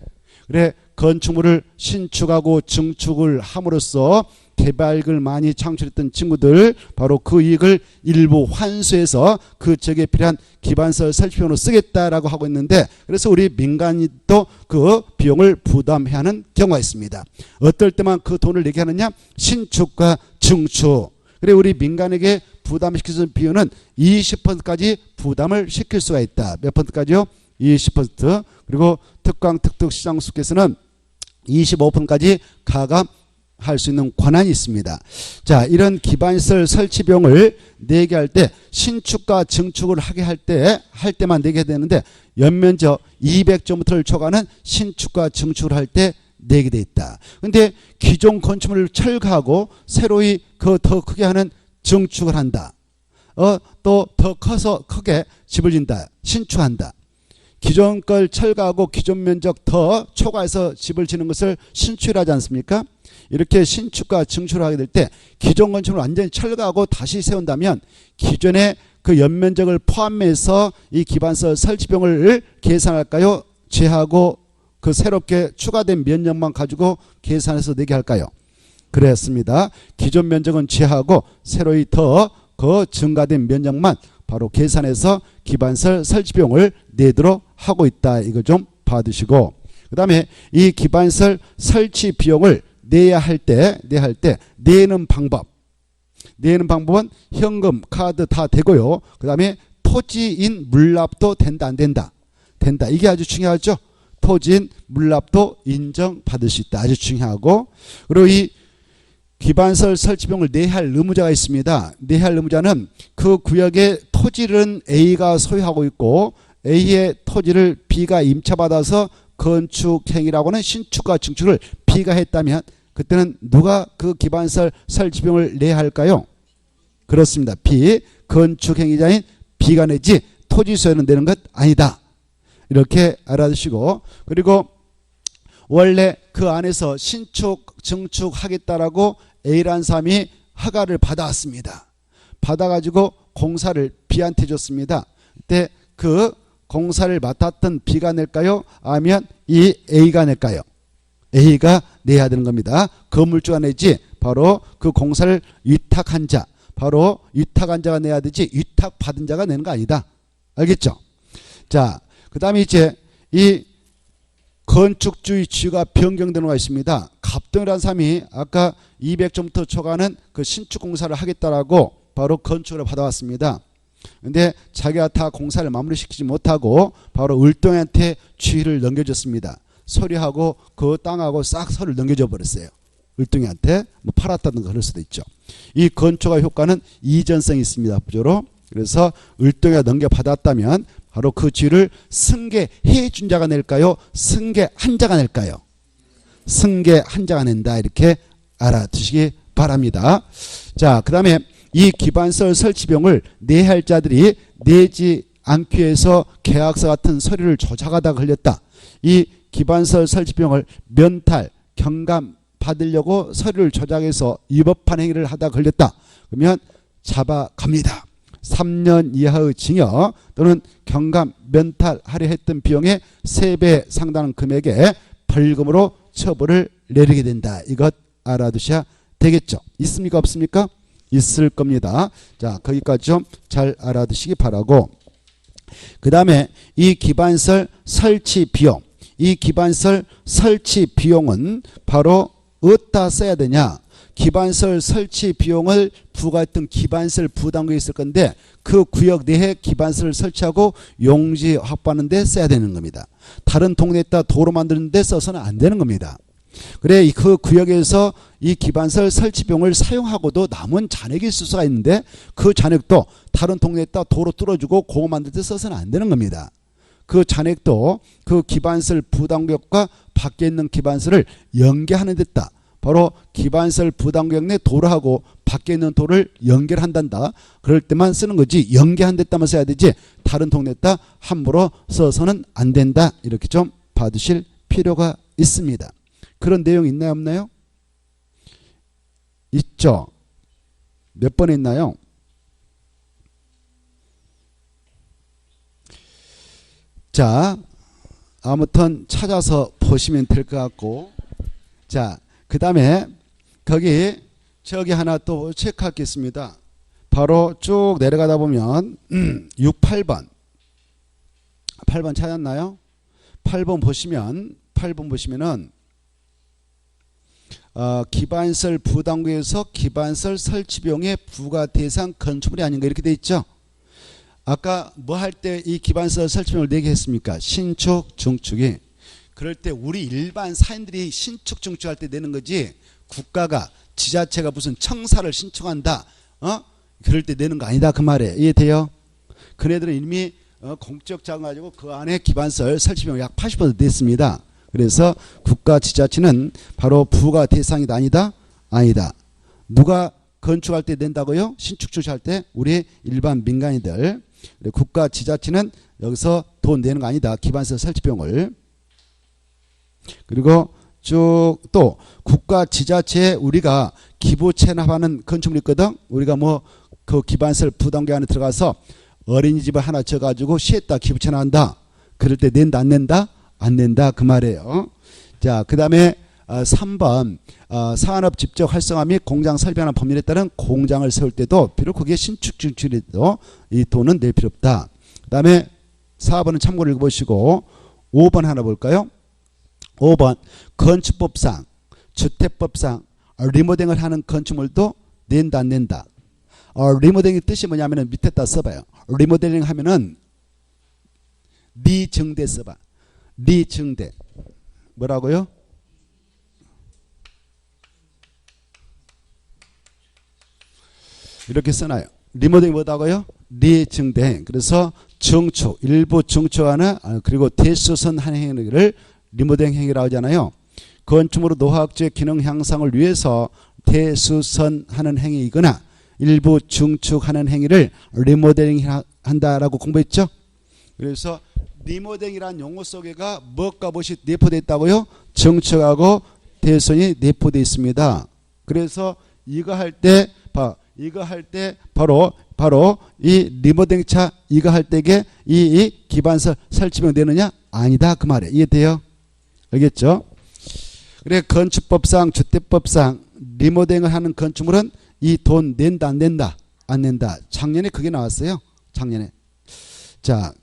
그래 건축물을 신축하고 증축을 함으로써 개발을 많이 창출했던 친구들 바로 그 이익을 일부 환수해서 그 지역에 필요한 기반시설 설치비용으로 쓰겠다라고 하고 있는데 그래서 우리 민간이 또 그 비용을 부담해야 하는 경우가 있습니다. 어떨 때만 그 돈을 내게 하느냐? 신축과 증축. 그래 우리 민간에게 부담시킬 수 있는 비용은 20%까지 부담을 시킬 수가 있다. 몇 %까지요? 20%. 그리고 특강 특특시장수께서는 25%까지 가감할 수 있는 권한이 있습니다. 자, 이런 기반시설 설치 비용을 내게 할 때 신축과 증축을 하게 할 때만 내게 되는데 연면적 200제곱미터를 초과하는 신축과 증축을 할 때 내게 돼 있다. 근데 기존 건축물을 철거하고 새로이 그 더 크게 하는 증축을 한다. 또 더 커서 크게 집을 짓는다. 신축한다. 기존 걸 철거하고 기존 면적 더 초과해서 집을 짓는 것을 신축이라고 하지 않습니까? 이렇게 신축과 증축을 하게 될 때 기존 건축을 완전히 철거하고 다시 세운다면 기존의 그 연면적을 포함해서 이 기반시설 설치 비용을 계산할까요? 제하고 그 새롭게 추가된 면적만 가지고 계산해서 내게 할까요? 그랬습니다. 기존 면적은 제하고 새로이 더 그 증가된 면적만 바로 계산해서 기반시설 설치 비용을 내도록 하고 있다. 이거 좀 봐두시고 그 다음에 이 기반시설 설치 비용을 내야 할 때 내는 방법은 현금, 카드 다 되고요. 그 다음에 토지인 물납도 된다 안 된다? 된다. 이게 아주 중요하죠. 토지인 물납도 인정받을 수 있다. 아주 중요하고 그리고 이 기반시설 설치 비용을 내야 할 의무자가 있습니다. 내야 할 의무자는 그 구역의 토지는 A가 소유하고 있고 A의 토지를 B가 임차받아서 건축행위라고 하는 신축과 증축을 B가 했다면 그때는 누가 그 기반시설 설치 비용을 내야 할까요? 그렇습니다. B, 건축행위자인 B가 내지 토지 소유는 내는 것 아니다. 이렇게 알아두시고 그리고 원래 그 안에서 신축, 증축하겠다라고 A라는 사람이 허가를 받아왔습니다. 받아가지고 공사를 B한테 줬습니다. 그때 그 공사를 맡았던 B가 낼까요? 아니면 이 A가 낼까요? A가 내야 되는 겁니다. 건물주가 내지 바로 그 공사를 위탁한 자, 바로 위탁한 자가 내야 되지 위탁받은 자가 내는 거 아니다. 알겠죠? 자, 그 다음에 이제 이 건축주의 지위가 변경되는 것가 있습니다. 갑동이라는 사람이 아까 200제곱미터 초과하는 그 신축공사를 하겠다라고 바로 건축을 받아왔습니다. 근데 자기가 다 공사를 마무리시키지 못하고 바로 을동이한테 지위를 넘겨줬습니다. 서류하고 그 땅하고 싹 서류를 넘겨줘 버렸어요. 을동이한테 뭐 팔았다든가 그럴 수도 있죠. 이 건축의 효과는 이전성이 있습니다. 부조로. 그래서 을동이가 넘겨받았다면 바로 그 지위를 승계해 준 자가 낼까요? 승계한 자가 낼까요? 승계한 자가 낸다. 이렇게 알아두시기 바랍니다. 자, 그 다음에 이 기반시설 설치 비용을 내야 할 자들이 내지 않기 위해서 계약서 같은 서류를 조작하다가 걸렸다. 이 기반시설 설치 비용을 면탈, 경감 받으려고 서류를 조작해서 위법한 행위를 하다 걸렸다. 그러면 잡아갑니다. 3년 이하의 징역 또는 경감 면탈하려 했던 비용의 3배 상당한 금액에 벌금으로 처벌을 내리게 된다. 이것 알아두셔야 되겠죠. 있습니까? 없습니까? 있을 겁니다. 자, 거기까지 좀 잘 알아두시기 바라고, 그 다음에 이 기반설 설치 비용, 이 기반설 설치 비용은 바로 어디다 써야 되냐? 기반설 설치 비용을 부과했던 기반설 부담구역이 있을 건데 그 구역 내에 기반설을 설치하고 용지 확보하는 데 써야 되는 겁니다. 다른 동네에다 도로 만드는 데 써서는 안 되는 겁니다. 그래, 그 구역에서 이 기반설 설치 비용을 사용하고도 남은 잔액이 있을 수가 있는데 그 잔액도 다른 동네에다 도로 뚫어주고 공원 만들 때 써서는 안 되는 겁니다. 그 잔액도 그 기반설 부담구역과 밖에 있는 기반설을 연계하는 데다, 바로 기반설 부담구역 내 도로하고 밖에 있는 도로를 연결한단다. 그럴 때만 쓰는 거지, 연계한 데다만 써야 되지 다른 동네에다 함부로 써서는 안 된다. 이렇게 좀 봐두실 필요가 있습니다. 그런 내용 있나요, 없나요? 있죠. 몇 번에 있나요? 자, 아무튼 찾아서 보시면 될 것 같고, 자, 그 다음에 거기 저기 하나 또 체크할 게 있습니다. 바로 쭉 내려가다 보면 6, 8번 8번 찾았나요? 8번 보시면은 기반설 부담구에서 기반설 설치 비용의 부과 대상 건축물이 아닌가 이렇게 돼 있죠. 아까 뭐 할 때 이 기반설 설치 비용을 내게 했습니까? 신축 중축이. 그럴 때 우리 일반 사인들이 신축 중축할 때 내는 거지, 국가가 지자체가 무슨 청사를 신축한다 그럴 때 내는 거 아니다 그 말이에요. 이해돼요? 그네들은 이미 공적 자금 가지고 그 안에 기반설 설치 비용 약 80% 냈습니다. 그래서 국가 지자체는 바로 부과 대상이다 아니다? 아니다. 누가 건축할 때 낸다고요? 신축 중축할 때 우리 일반 민간인들. 국가 지자체는 여기서 돈 내는 거 아니다. 기반설 설치 비용을. 그리고 쭉 또 국가 지자체에 우리가 기부 체납하는 건축물이 있거든. 우리가 뭐 그 기반설 부담구역 안에 들어가서 어린이집을 하나 져가지고 시에다 기부 체납한다. 그럴 때 낸다 안 낸다? 안 낸다 그 말이에요. 자, 그 다음에 3번 산업 집적 활성화 및 공장 설비하는 법률에 따른 공장을 세울 때도 비록 그게 신축 중축이라도 이 돈은 낼 필요 없다. 그 다음에 4번은 참고로 읽어보시고 5번 하나 볼까요? 5번 건축법상 주택법상 리모델링을 하는 건축물도 낸다 안 낸다. 리모델링의 뜻이 뭐냐면은 밑에다 써봐요. 리모델링 하면은 리증대 써봐. 리증대 뭐라고요? 이렇게 써놔요. 리모델링 뭐다고요? 리증대. 그래서 증축, 일부 증축하는 그리고 대수선 하는 행위를 리모델링 행위라고 하잖아요. 건축물의 노화학적 기능 향상을 위해서 대수선하는 행위이거나 일부 증축하는 행위를 리모델링 한다라고 공부했죠. 그래서 리모델링이라는 용어 속에가 무엇과 무엇이 내포되어 있다고요? 증축하고 대수선이 내포되어 있습니다. 그래서 이거 할 때 바로 이 리모델링 차 이거 할 때게 이 기반설 설치비용 내느냐? 아니다 그 말이에요. 이해돼요? 알겠죠? 그래, 건축법상 주택법상 리모델링을 하는 건축물은 이 돈 낸다 안 낸다? 안 낸다. 작년에 그게 나왔어요. 작년에. 자,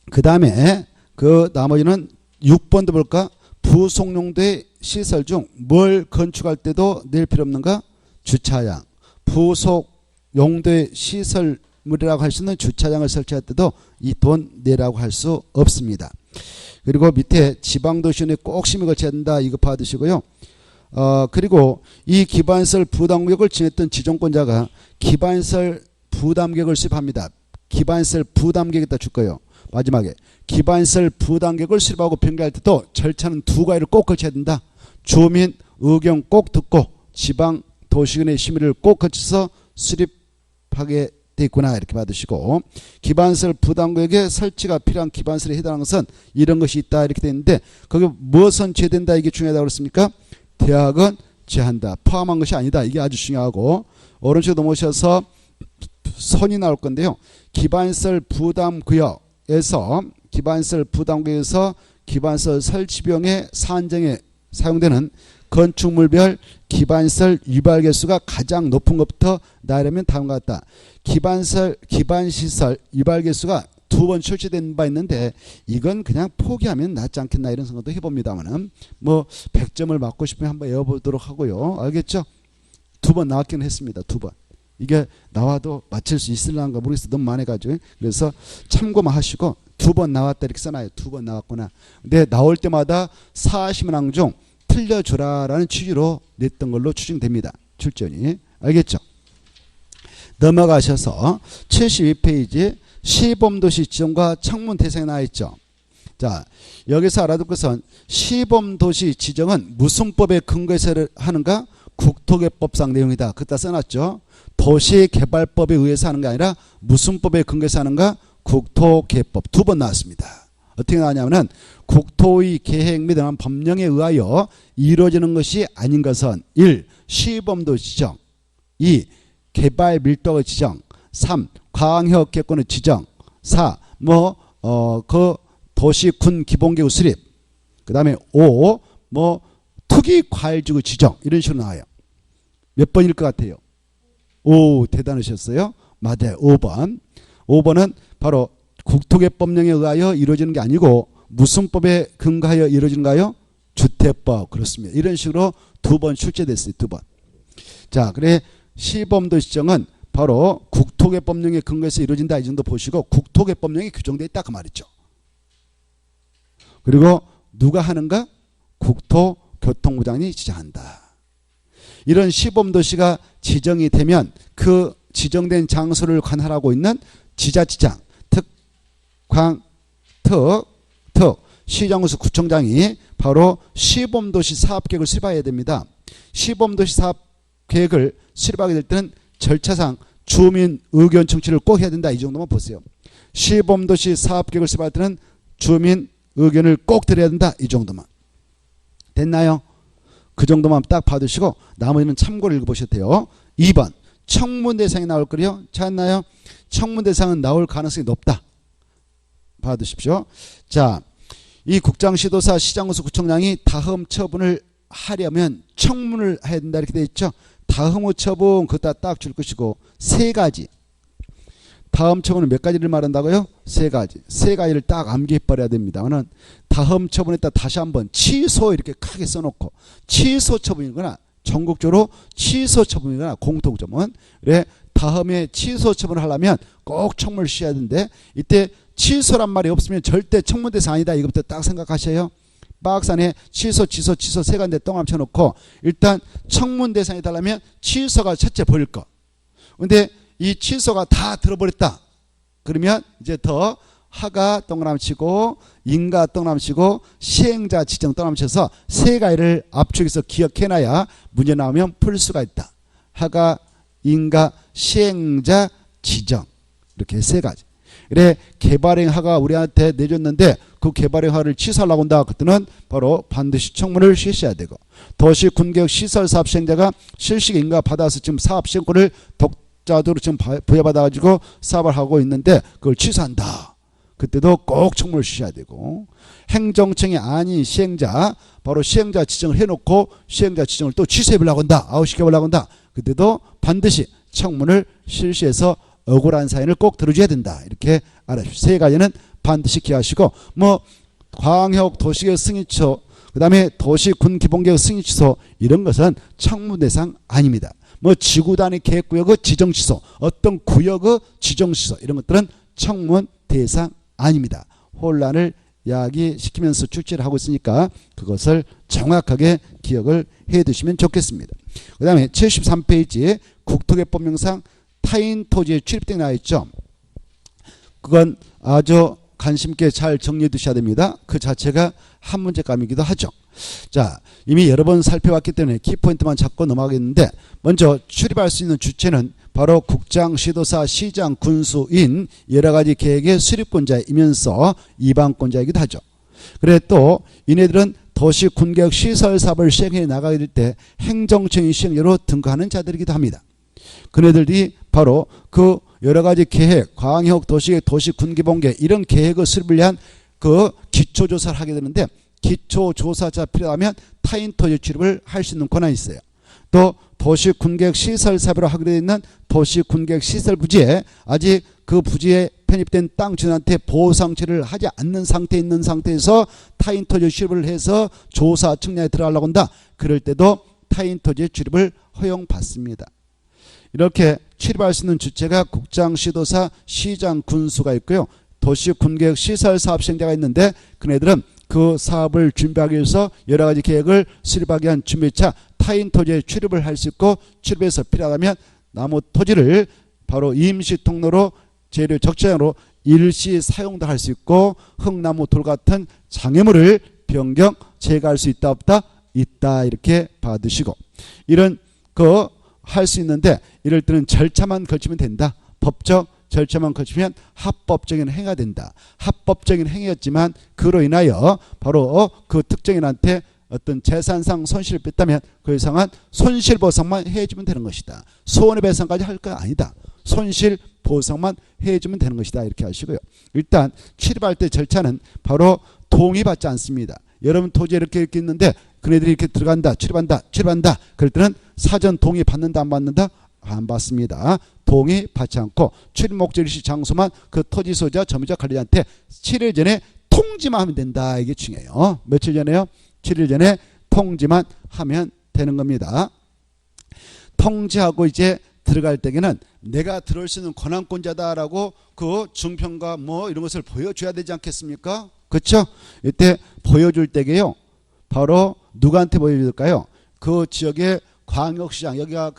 그 다음에 그 나머지는 6번도 볼까? 부속 용도의 시설 중 뭘 건축할 때도 낼 필요 없는가? 주차장. 부속 용도의 시설물이라고 할 수 있는 주차장을 설치할 때도 이 돈 내라고 할 수 없습니다. 그리고 밑에 지방도시원에 꼭 심의 거쳐야 된다. 이거 받으시고요. 그리고 이 기반설 부담구역을 지냈던 지정권자가 기반설 부담구역을 수립합니다. 기반설 부담구역에다 줄 거예요. 마지막에 기반설 부담구역을 수립하고 변경할 때도 절차는 두 가지를 꼭 거쳐야 된다. 주민 의견 꼭 듣고 지방도시원의 심의를 꼭 거쳐서 수립하게 돼 있구나 이렇게 받으시고, 기반설 부담구역에 설치가 필요한 기반설에 해당하는 것은 이런 것이 있다 이렇게 돼 있는데 거기 무엇은 제된다 이게 중요하다고 그랬습니까? 대학은 제한다. 포함한 것이 아니다. 이게 아주 중요하고 오른쪽 넘어오셔서 선이 나올 건데요. 기반시설 부담구역에서 기반시설 설치 비용의 산정에 사용되는 건축물별 기반시설 유발 개수가 가장 높은 것부터 나열하면 다음과 같다. 기반시설 유발 개수가 2번 출제된 바 있는데 이건 그냥 포기하면 낫지 않겠나 이런 생각도 해봅니다만은 뭐 100점을 맞고 싶으면 한번 외워보도록 하고요. 알겠죠? 2번 나왔긴 했습니다. 2번. 이게 나와도 맞힐 수 있을란가 모르겠어요. 너무 많아가지고. 그래서 참고만 하시고 2번 나왔다 이렇게 써놔요. 2번 나왔구나. 근데 나올 때마다 40문항 중 틀려주라라는 취지로 냈던 걸로 추정됩니다. 출전이. 알겠죠? 넘어가셔서 72페이지 시범도시 지정과 청문 대상에 나와 있죠. 자, 여기서 알아둘 것은 시범도시 지정은 무슨 법에 근거해서 하는가? 국토개법상 내용이다. 그따 써놨죠. 도시개발법에 의해서 하는 게 아니라 무슨 법에 근거해서 하는가? 국토개법. 2번 나왔습니다. 어떻게 나왔냐면은 국토의 계획 및 법령에 의하여 이루어지는 것이 아닌 것은 1. 시범도시 지정 2. 개발 밀도의 지정 3. 광역 개권의 지정 4. 그 도시군 기본계획 수립 그 다음에 5. 특이과일지구 지정 이런 식으로 나와요. 몇 번일 것 같아요? 오, 대단하셨어요. 맞아요. 5번. 5번은 바로 국토개법령에 의하여 이루어지는 게 아니고 무슨 법에 근거하여 이루어지는가요? 주택법. 그렇습니다. 이런 식으로 2번 출제됐어요. 2번. 자, 그래 시범도시 지정은 바로 국토개법령에 근거해서 이루어진다. 이 정도 보시고 국토개법령에 규정되어 있다. 그 말이죠. 그리고 누가 하는가? 국토교통부 장관이 지정한다. 이런 시범도시가 지정이 되면 그 지정된 장소를 관할하고 있는 지자체장, 시장구수 구청장이 바로 시범도시 사업계획을 수립해야 됩니다. 시범도시 사업계획을 수립하게 될 때는 절차상 주민 의견 청취를 꼭 해야 된다. 이 정도만 보세요. 시범도시 사업계획을 수립할 때는 주민 의견을 꼭 들어야 된다. 이 정도만. 됐나요? 그 정도만 딱 받으시고 나머지는 참고를 읽어보셔도 돼요. 2번 청문 대상이 나올 거요. 찾았나요? 청문 대상은 나올 가능성이 높다. 받으십시오. 자, 이 국장시도사 시장구수 구청장이 다음 처분을 하려면 청문을 해야 된다 이렇게 되어 있죠. 다음 후 처분 그다 딱 줄 것이고 3가지. 다음 처분은 몇 가지를 말한다고요? 3가지. 3가지를 딱 암기해버려야 됩니다만은 다음 처분에 따라 다시 한번 취소 이렇게 크게 써놓고 취소 처분이거나 전국적으로 취소 처분이거나 공통점은 그래 다음에 취소 처분을 하려면 꼭 청문을 쉬어야 되는데 이때 취소란 말이 없으면 절대 청문 대상 아니다. 이것부터 딱 생각하셔요. 박스 안에 취소 3가지 동그라미 쳐놓고 일단 청문 대상이 달라면 취소가 첫째 보일 거. 근데 이 취소가 다 들어버렸다. 그러면 이제 더 하가 동그라미 치고 인가 동그라미 치고 시행자 지정 동그라미 쳐서 3가지를 압축해서 기억해놔야 문제 나오면 풀 수가 있다. 하가 인가 시행자 지정 이렇게 3가지. 그래 개발행 하가 우리한테 내줬는데 그 개발행 하를 취소하려고 한다. 그때는 바로 반드시 청문을 실시해야 되고 도시 군계획 시설 사업 시행자가 실시 인가 받아서 지금 사업 시행권을 독자적으로 지금 부여받아가지고 사업을 하고 있는데 그걸 취소한다. 그때도 꼭 청문을 실시해야 되고 행정청이 아닌 시행자 바로 시행자 지정을 해놓고 시행자 지정을 또 취소해보려고 한다. 아웃시켜보려고 한다. 그때도 반드시 청문을 실시해서 억울한 사연을 꼭 들어줘야 된다. 이렇게 알아주십시오. 3가지는 반드시 기하시고 광역 도시계획 승인 취소 그 다음에 도시군 기본계획 승인 취소 이런 것은 청문 대상 아닙니다. 지구 단위 계획구역의 지정 취소 어떤 구역의 지정 취소 이런 것들은 청문 대상 아닙니다. 혼란을 야기시키면서 출제를 하고 있으니까 그것을 정확하게 기억을 해 두시면 좋겠습니다. 그 다음에 73페이지에 국토개법령상 타인 토지에 출입등이 나와 있죠. 그건 아주 관심 있게 잘 정리해 두셔야 됩니다. 그 자체가 한 문제감이기도 하죠. 자, 이미 여러 번 살펴봤기 때문에 키포인트만 잡고 넘어가겠는데 먼저 출입할 수 있는 주체는 바로 국장, 시도사, 시장, 군수인 여러 가지 계획의 수립권자이면서 이방권자이기도 하죠. 그래 또 이네들은 도시군객시설 사업을 시행해 나가게 될 때 행정청의 시행자로 등극하는 자들이기도 합니다. 그네들이 바로 그 여러 가지 계획, 광역 도시계획, 도시군기본계획 이런 계획을 수립을 위한 그 기초조사를 하게 되는데 기초조사자 필요하면 타인 토지 출입을 할 수 있는 권한이 있어요. 또 도시군객시설사업으로 하게 되어 있는 도시군객시설 부지에 아직 그 부지에 편입된 땅 주인한테 보호상처를 하지 않는 상태에 있는 상태에서 타인 토지 출입을 해서 조사 측량에 들어가려고 한다. 그럴 때도 타인 토지 출입을 허용받습니다. 이렇게 출입할 수 있는 주체가 국장, 시도사, 시장, 군수가 있고요. 도시군계획 시설사업 시행자가 있는데 그네들은 그 사업을 준비하기 위해서 여러 가지 계획을 수립하기 위한 준비차 타인 토지에 출입을 할 수 있고 출입해서 필요하다면 나무 토지를 바로 임시 통로로 재료 적재장으로 일시 사용도 할 수 있고 흙나무 돌 같은 장애물을 변경 제거할 수 있다 없다 있다 이렇게 받으시고 이런 거 할 수 있는데 이럴 때는 절차만 거치면 된다. 법적 절차만 거치면 합법적인 행위가 된다. 합법적인 행위였지만 그로 인하여 바로 그 특정인한테 어떤 재산상 손실을 뺐다면 그 이상은 손실보상만 해주면 되는 것이다. 손해배상까지 할 거 아니다. 손실보상만 해주면 되는 것이다. 이렇게 하시고요. 일단 출입할 때 절차는 바로 동의받지 않습니다. 여러분 토지에 이렇게 있는데 그네들이 이렇게 들어간다, 출입한다. 그럴 때는 사전 동의 받는다, 안 받는다? 안 받습니다. 동의 받지 않고 출입 목적 일시 장소만 그 토지 소유자, 점유자, 관리자한테 7일 전에 통지만 하면 된다. 이게 중요해요. 며칠 전에요? 7일 전에 통지만 하면 되는 겁니다. 통지하고 이제 들어갈 때에는 내가 들어올 수 있는 권한권자다라고 그 중평가 뭐 이런 것을 보여줘야 되지 않겠습니까? 그렇죠? 이때 보여줄 때게요. 바로 누구한테 보여줄까요? 그 지역의 광역시장 여기가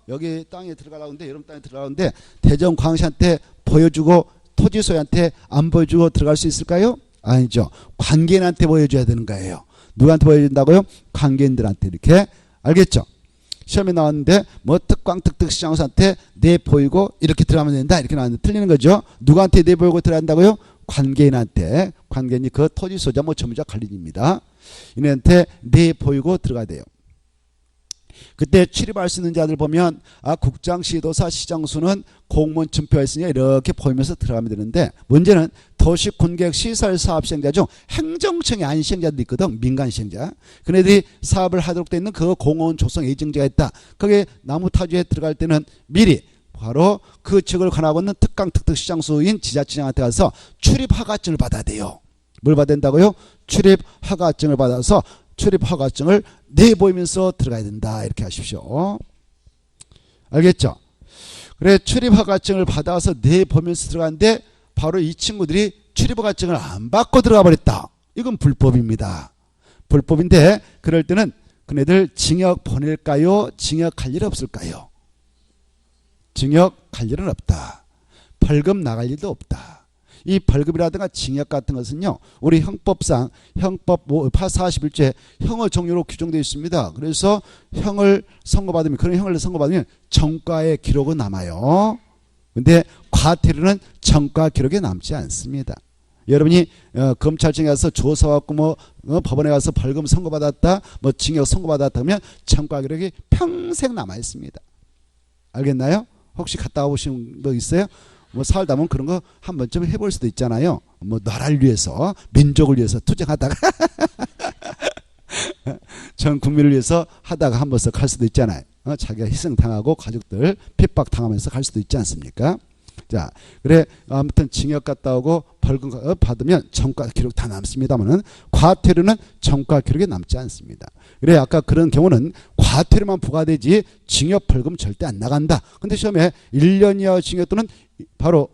여기 땅에 들어가려고 하는데 여러분 땅에 들어가는데 대전광역시한테 보여주고 토지소유한테 안 보여주고 들어갈 수 있을까요? 아니죠. 관계인한테 보여줘야 되는 거예요. 누구한테 보여준다고요? 관계인들한테 이렇게. 알겠죠? 시험에 나왔는데 뭐 특광특특시장소한테 내 보이고 이렇게 들어가면 된다 이렇게 나왔는데 틀리는 거죠. 누구한테 내 보이고 들어간다고요? 관계인한테. 관계인이 그 토지소유자 뭐 점유자 관리인입니다. 이네한테 내 보이고 들어가야 돼요. 그때 출입할 수 있는 자들 보면 국장, 시도사, 시장수는 공무원 춘표가 있으니까 이렇게 보이면서 들어가면 되는데 문제는 도시군계획 시설사업 시행자 중 행정청의 아닌 시행자도 있거든. 민간 시행자. 그네들이 사업을 하도록 되어 있는 그 공원 조성 예정자가 있다. 거기에 나무타주에 들어갈 때는 미리 바로 그 지역을 관하고 있는 특강특특시장수인 지자체장한테 가서 출입허가증을 받아야 돼요. 뭘 받아야 된다고요? 출입허가증을 받아서 출입허가증을 내보이면서 들어가야 된다. 이렇게 하십시오. 알겠죠? 그래 출입허가증을 받아서 내보면서 들어가는데 바로 이 친구들이 출입허가증을 안 받고 들어가 버렸다. 이건 불법입니다. 불법인데 그럴 때는 그네들 징역 보낼까요? 징역 갈 일 없을까요? 징역 갈 일은 없다. 벌금 나갈 일도 없다. 이 벌금이라든가 징역 같은 것은요. 우리 형법상 형법 41조에 형의 종류로 규정되어 있습니다. 그래서 형을 선고받으면 그런 형을 선고받으면 전과의 기록은 남아요. 근데 과태료는 전과 기록에 남지 않습니다. 여러분이 검찰청에 가서 조사받고 뭐 법원에 가서 벌금 선고받았다, 뭐 징역 선고받았다면 전과 기록이 평생 남아 있습니다. 알겠나요? 혹시 갔다 오신 분 있어요? 뭐 살다 보면 그런 거 한 번쯤 해볼 수도 있잖아요. 뭐 나라를 위해서 민족을 위해서 투쟁하다가 전 국민을 위해서 하다가 한 번씩 갈 수도 있잖아요. 자기가 희생당하고 가족들 핍박당하면서 갈 수도 있지 않습니까? 자, 그래 아무튼 징역 갔다 오고 벌금 받으면 전과 기록 다 남습니다만은 과태료는 전과 기록에 남지 않습니다. 그래 아까 그런 경우는 과태료만 부과되지 징역 벌금 절대 안 나간다. 근데 시험에 1년 이하 징역 또는 바로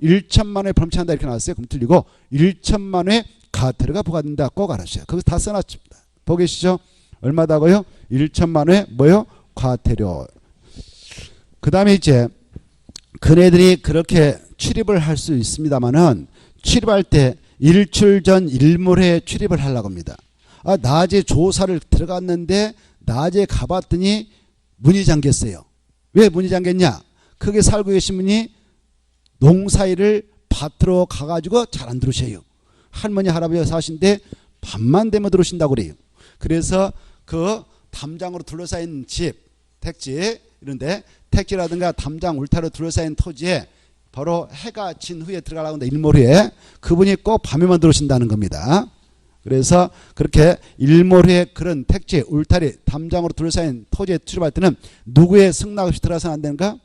1천만 원에 범죄한다 이렇게 나왔어요. 그럼 틀리고 1천만 원의 과태료가 부과된다. 꼭 알아주세요. 거기서 다 써놨습니다. 보고 계시죠? 얼마다고요? 1천만 원에 뭐요? 과태료. 그 다음에 이제 그네들이 그렇게 출입을 할 수 있습니다만은 출입할 때 일출 전 일몰에 출입을 하려고 합니다. 낮에 조사를 들어갔는데 낮에 가봤더니 문이 잠겼어요. 왜 문이 잠겼냐? 거기 살고 계신 분이 농사일을 밭으로 가가지고 잘 안 들어오셔요. 할머니 할아버지가 사신데 밤만 되면 들어오신다고 그래요. 그래서 그 담장으로 둘러싸인 집, 택지 이런데 택지라든가 담장 울타리로 둘러싸인 토지에 바로 해가 진 후에 들어가려고 한다. 일몰후에 그분이 꼭 밤에만 들어오신다는 겁니다. 그래서 그렇게 일몰후에 그런 택지, 울타리, 담장으로 둘러싸인 토지에 출입할 때는 누구의 승낙 없이 들어가서는 안 되는가?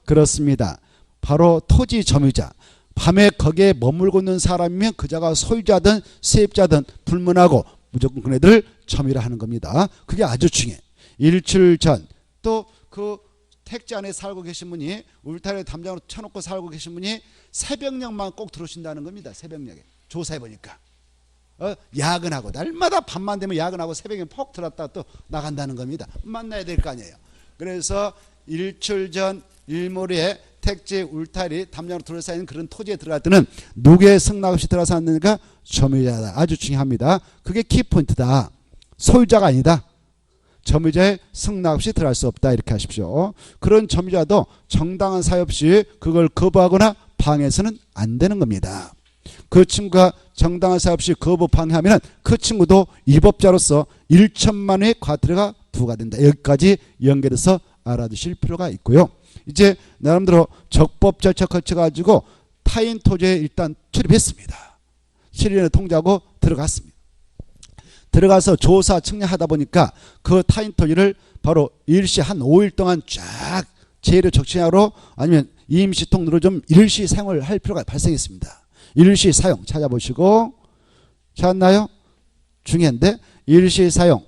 그렇습니다. 바로 토지 점유자. 밤에 거기에 머물고 있는 사람이면 그자가 소유자든 세입자든 불문하고 무조건 그네들을 점유를 하는 겁니다. 그게 아주 중요해. 일출 전 또 그 택지 안에 살고 계신 분이 울타리 담장으로 쳐놓고 살고 계신 분이 새벽녘만 꼭 들어오신다는 겁니다. 새벽녘에 조사해보니까 야근하고 날마다 밤만 되면 야근하고 새벽에 폭 들어왔다가 또 나간다는 겁니다. 만나야 될 거 아니에요. 그래서 일출 전 일몰에 택지 울타리 담장으로 둘러싸인 그런 토지에 들어갈 때는 누구의 승낙 없이 들어가서 안 되니까 점유자다. 아주 중요합니다. 그게 키포인트다. 소유자가 아니다. 점유자의 승낙 없이 들어갈 수 없다. 이렇게 하십시오. 그런 점유자도 정당한 사유 없이 그걸 거부하거나 방해해서는 안 되는 겁니다. 그 친구가 정당한 사유 없이 거부 방해하면 그 친구도 위법자로서 1천만 원의 과태료가 부과된다. 여기까지 연결해서 알아두실 필요가 있고요. 이제 나름대로 적법 절차 거쳐가지고 타인 토지에 일단 출입했습니다. 7일에 통지하고 들어갔습니다. 들어가서 조사 측량하다 보니까 그 타인 토지를 바로 일시 한 5일 동안 쫙 재료 적시하러 아니면 임시통로로 좀 일시 사용을 할 필요가 발생했습니다. 일시 사용 찾아보시고 찾았나요? 중요한데 일시 사용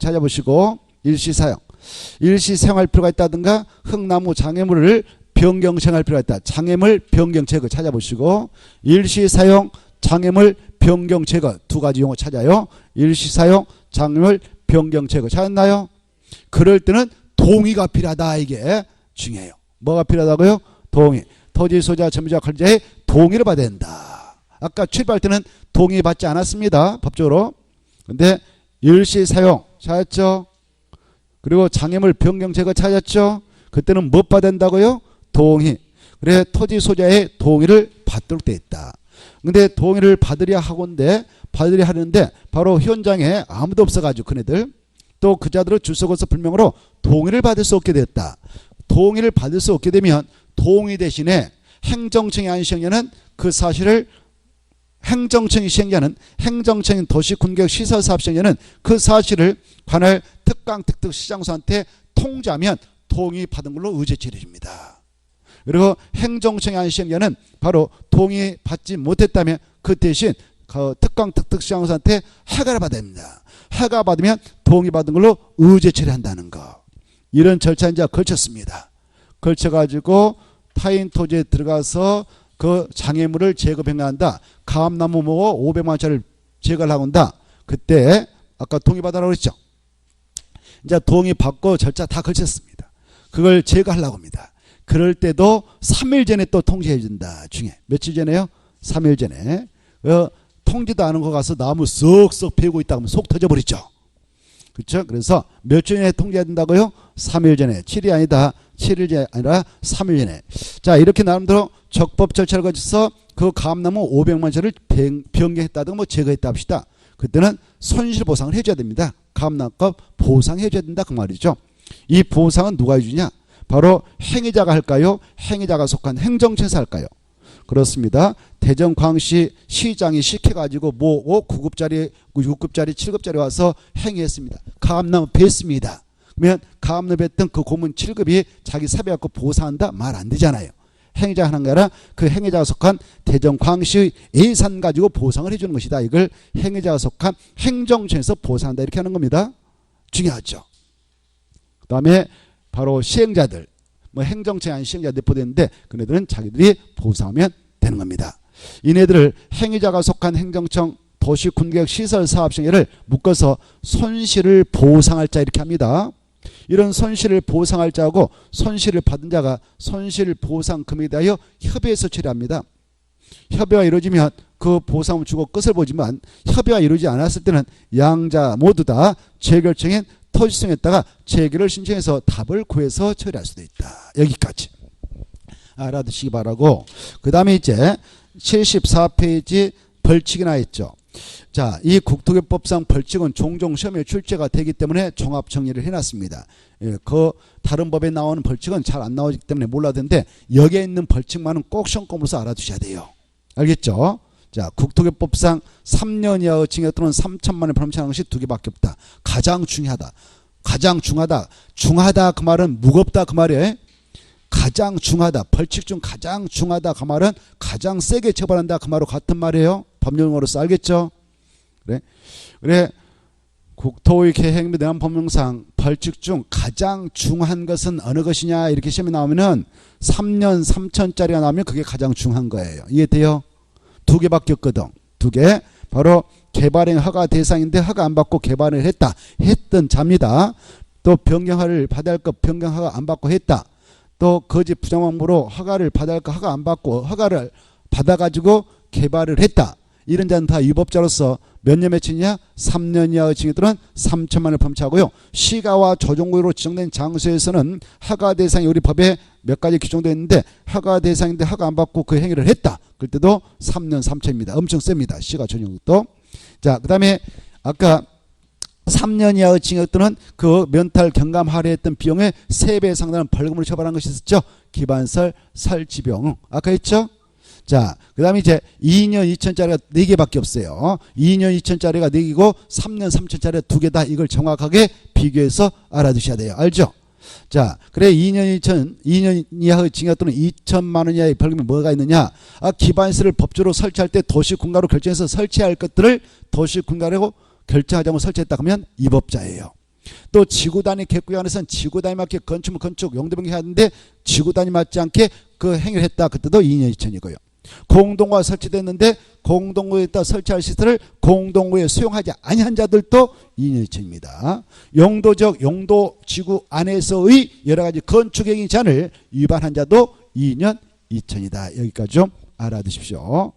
찾아보시고 일시 사용할 필요가 있다든가 흙나무 장애물을 변경 사용할 필요가 있다. 장애물 변경 제거 찾아보시고 일시 사용 장애물 변경 제거 두 가지 용어 찾아요. 일시 사용 장애물 변경 제거 찾았나요? 그럴 때는 동의가 필요하다. 이게 중요해요. 뭐가 필요하다고요? 동의. 토지 소유자 점유자 관리자의 동의를 받아야 된다. 아까 출입할 때는 동의 받지 않았습니다. 법적으로. 근데 일시 사용 찾았죠? 그리고 장애물 변경 제거 찾았죠? 그때는 뭐 받아야 된다고요? 동의. 그래 토지 소유자의 동의를 받도록 되어 있다. 근데 동의를 받으려 하는데 바로 현장에 아무도 없어가지고 그네들 또 그자들은 줄서고서 불명으로 동의를 받을 수 없게 됐다. 동의를 받을 수 없게 되면 동의 대신에 행정청이 안 시행자는 그 사실을 행정청이 시행자는 행정청인 도시군계획시설사업 시행자는 그 사실을 관할 특강특특시장소한테 통지하면 동의받은 걸로 의제 처리해줍니다. 그리고 행정청이 안 시행자는 바로 동의받지 못했다면 그 대신 그 특강특특시장소한테 허가를 받아야 됩니다. 허가 받으면 동의받은 걸로 의제 처리한다는 거. 이런 절차 이제 걸쳤습니다. 걸쳐가지고 타인 토지에 들어가서 그 장애물을 제거해간다. 감나무 뭐 500만 원짜리를 제거를 하고 온다. 그때 아까 동의받으라고 그랬죠. 이제 동의받고 절차 다 걸쳤습니다. 그걸 제거하려고 합니다. 그럴 때도 3일 전에 또 통지해 준다. 중에 며칠 전에요? 3일 전에 통지도 않은 거 가서 나무 썩썩 베고 있다 하면 속 터져버리죠. 그렇죠? 그래서 며칠 전에 통지해야 된다고요? 3일 전에. 7일이 아니다. 7일이 아니라 3일 전에. 자 이렇게 나름대로 적법 절차를 거쳐서 그 감나무 500만 원짜리를 변경했다든가 뭐 제거했다 합시다. 그때는 손실보상을 해줘야 됩니다. 감나무값 보상해줘야 된다 그 말이죠. 이 보상은 누가 해주냐? 바로 행위자가 할까요? 행위자가 속한 행정청에서 할까요? 그렇습니다. 대전광시 시장이 시켜가지고 뭐 9급짜리 6급짜리 7급짜리 와서 행위했습니다. 감나무 뱄습니다. 그러면 감나무 뱄던 그 고문 7급이 자기 사비갖고 보상한다? 말 안 되잖아요. 행위자가 하는 게 아니라 그 행위자가 속한 대전광시의 예산 가지고 보상을 해주는 것이다. 이걸 행위자가 속한 행정청에서 보상한다 이렇게 하는 겁니다. 중요하죠. 그 다음에 바로 시행자들 뭐 행정청에 안 시행자 내포되는데 그네들은 자기들이 보상하면 되는 겁니다. 이네들을 행위자가 속한 행정청 도시군계획시설사업시행자를 묶어서 손실을 보상할 자 이렇게 합니다. 이런 손실을 보상할 자하고 손실을 받은 자가 손실보상금에 대하여 협의해서 처리합니다. 협의가 이루어지면 그 보상을 주고 끝을 보지만 협의가 이루어지지 않았을 때는 양자 모두 다 재결청인 토지청에다가 재결을 신청해서 답을 구해서 처리할 수도 있다. 여기까지 알아두시기 바라고 그 다음에 이제 74페이지 벌칙이나 있죠. 자, 이 국토교법상 벌칙은 종종 시험에 출제가 되기 때문에 종합 정리를 해놨습니다. 예, 그 다른 법에 나오는 벌칙은 잘 안 나오기 때문에 몰라도는데 여기에 있는 벌칙만은 꼭 시험 검으로서 알아두셔야 돼요. 알겠죠? 자, 국토교법상 3년 이하의 징역 또는 3천만 원의 벌금하는 것이 두 개밖에 없다. 가장 중요하다. 가장 중하다. 중하다 그 말은 무겁다 그 말이에요. 가장 중하다. 벌칙 중 가장 중하다 그 말은 가장 세게 처벌한다 그 말로 같은 말이에요. 법령으로서 알겠죠? 그래 국토의 계획 및 내란 법령상 벌칙 중 가장 중한 것은 어느 것이냐 이렇게 시험에 나오면은 3년 3천짜리가 나오면 그게 가장 중한 거예요. 이해돼요? 두 개밖에 없거든. 두 개. 바로 개발행 허가 대상인데 허가 안 받고 개발을 했던 자입니다. 또 변경허가를 받아야 할 것 변경허가 안 받고 했다. 또 거짓 부정황보로 허가를 받아야 할 것 허가 안 받고 허가를 받아가지고 개발을 했다. 이런 자는 다 위법자로서 몇 년 며칠이냐? 3년 이하의 징역 또는 3천만 원을 범죄하고요. 시가와 조정구역으로 지정된 장소에서는 허가 대상이 우리 법에 몇 가지 규정되어 있는데 허가 대상인데 허가 안 받고 그 행위를 했다. 그럴 때도 3년 3천입니다. 엄청 셉니다. 시가 조정구역도. 자, 그 다음에 아까 3년 이하의 징역 또는 그 면탈 경감 할애했던 비용의 3배 상당한 벌금으로 처벌한 것이 있었죠. 기반설 설치비용. 아까 했죠? 자, 그 다음에 이제 2년 2천짜리가 4개밖에 없어요. 2년 2천짜리가 4개고 3년 3천짜리가 2개다. 이걸 정확하게 비교해서 알아두셔야 돼요. 알죠? 자, 그래 2년 이하의 징역 또는 2천만 원 이하의 벌금이 뭐가 있느냐? 기반시설을 법적으로 설치할 때 도시군가로 결정해서 설치해야 할 것들을 도시군가로 결정하자고 설치했다 그러면 위법자예요. 또 지구단위 객구역 안에서는 지구단위 맞게 건축물 건축 용도 변경해야 하는데 지구단위 맞지 않게 그 행위를 했다. 그때도 2년 2천이고요. 공동구가 설치됐는데 공동구에다 설치할 시설을 공동구에 수용하지 아니한 자들도 2년 2천입니다. 용도적 용도 지구 안에서의 여러가지 건축행위 제한을 위반한 자도 2년 2천이다. 여기까지 좀 알아두십시오.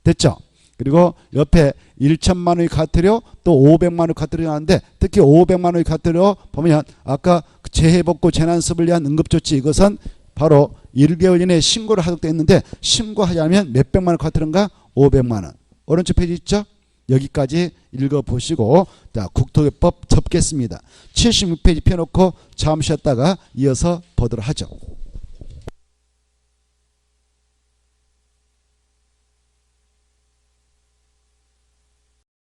됐죠? 그리고 옆에 1천만 원의 과태료 또 500만 원의 과태료 나왔는데 특히 500만 원의 과태료 보면 아까 재해복구 재난수습을 위한 응급조치 이것은 바로 1개월 이내에 신고를 하도록 되어 있는데 신고하자면 몇백만 원 과태료인가? 500만 원. 오른쪽 페이지 있죠? 여기까지 읽어보시고 자 국토교법 접겠습니다. 76페이지 펴놓고 잠시 쉬었다가 이어서 보도록 하죠.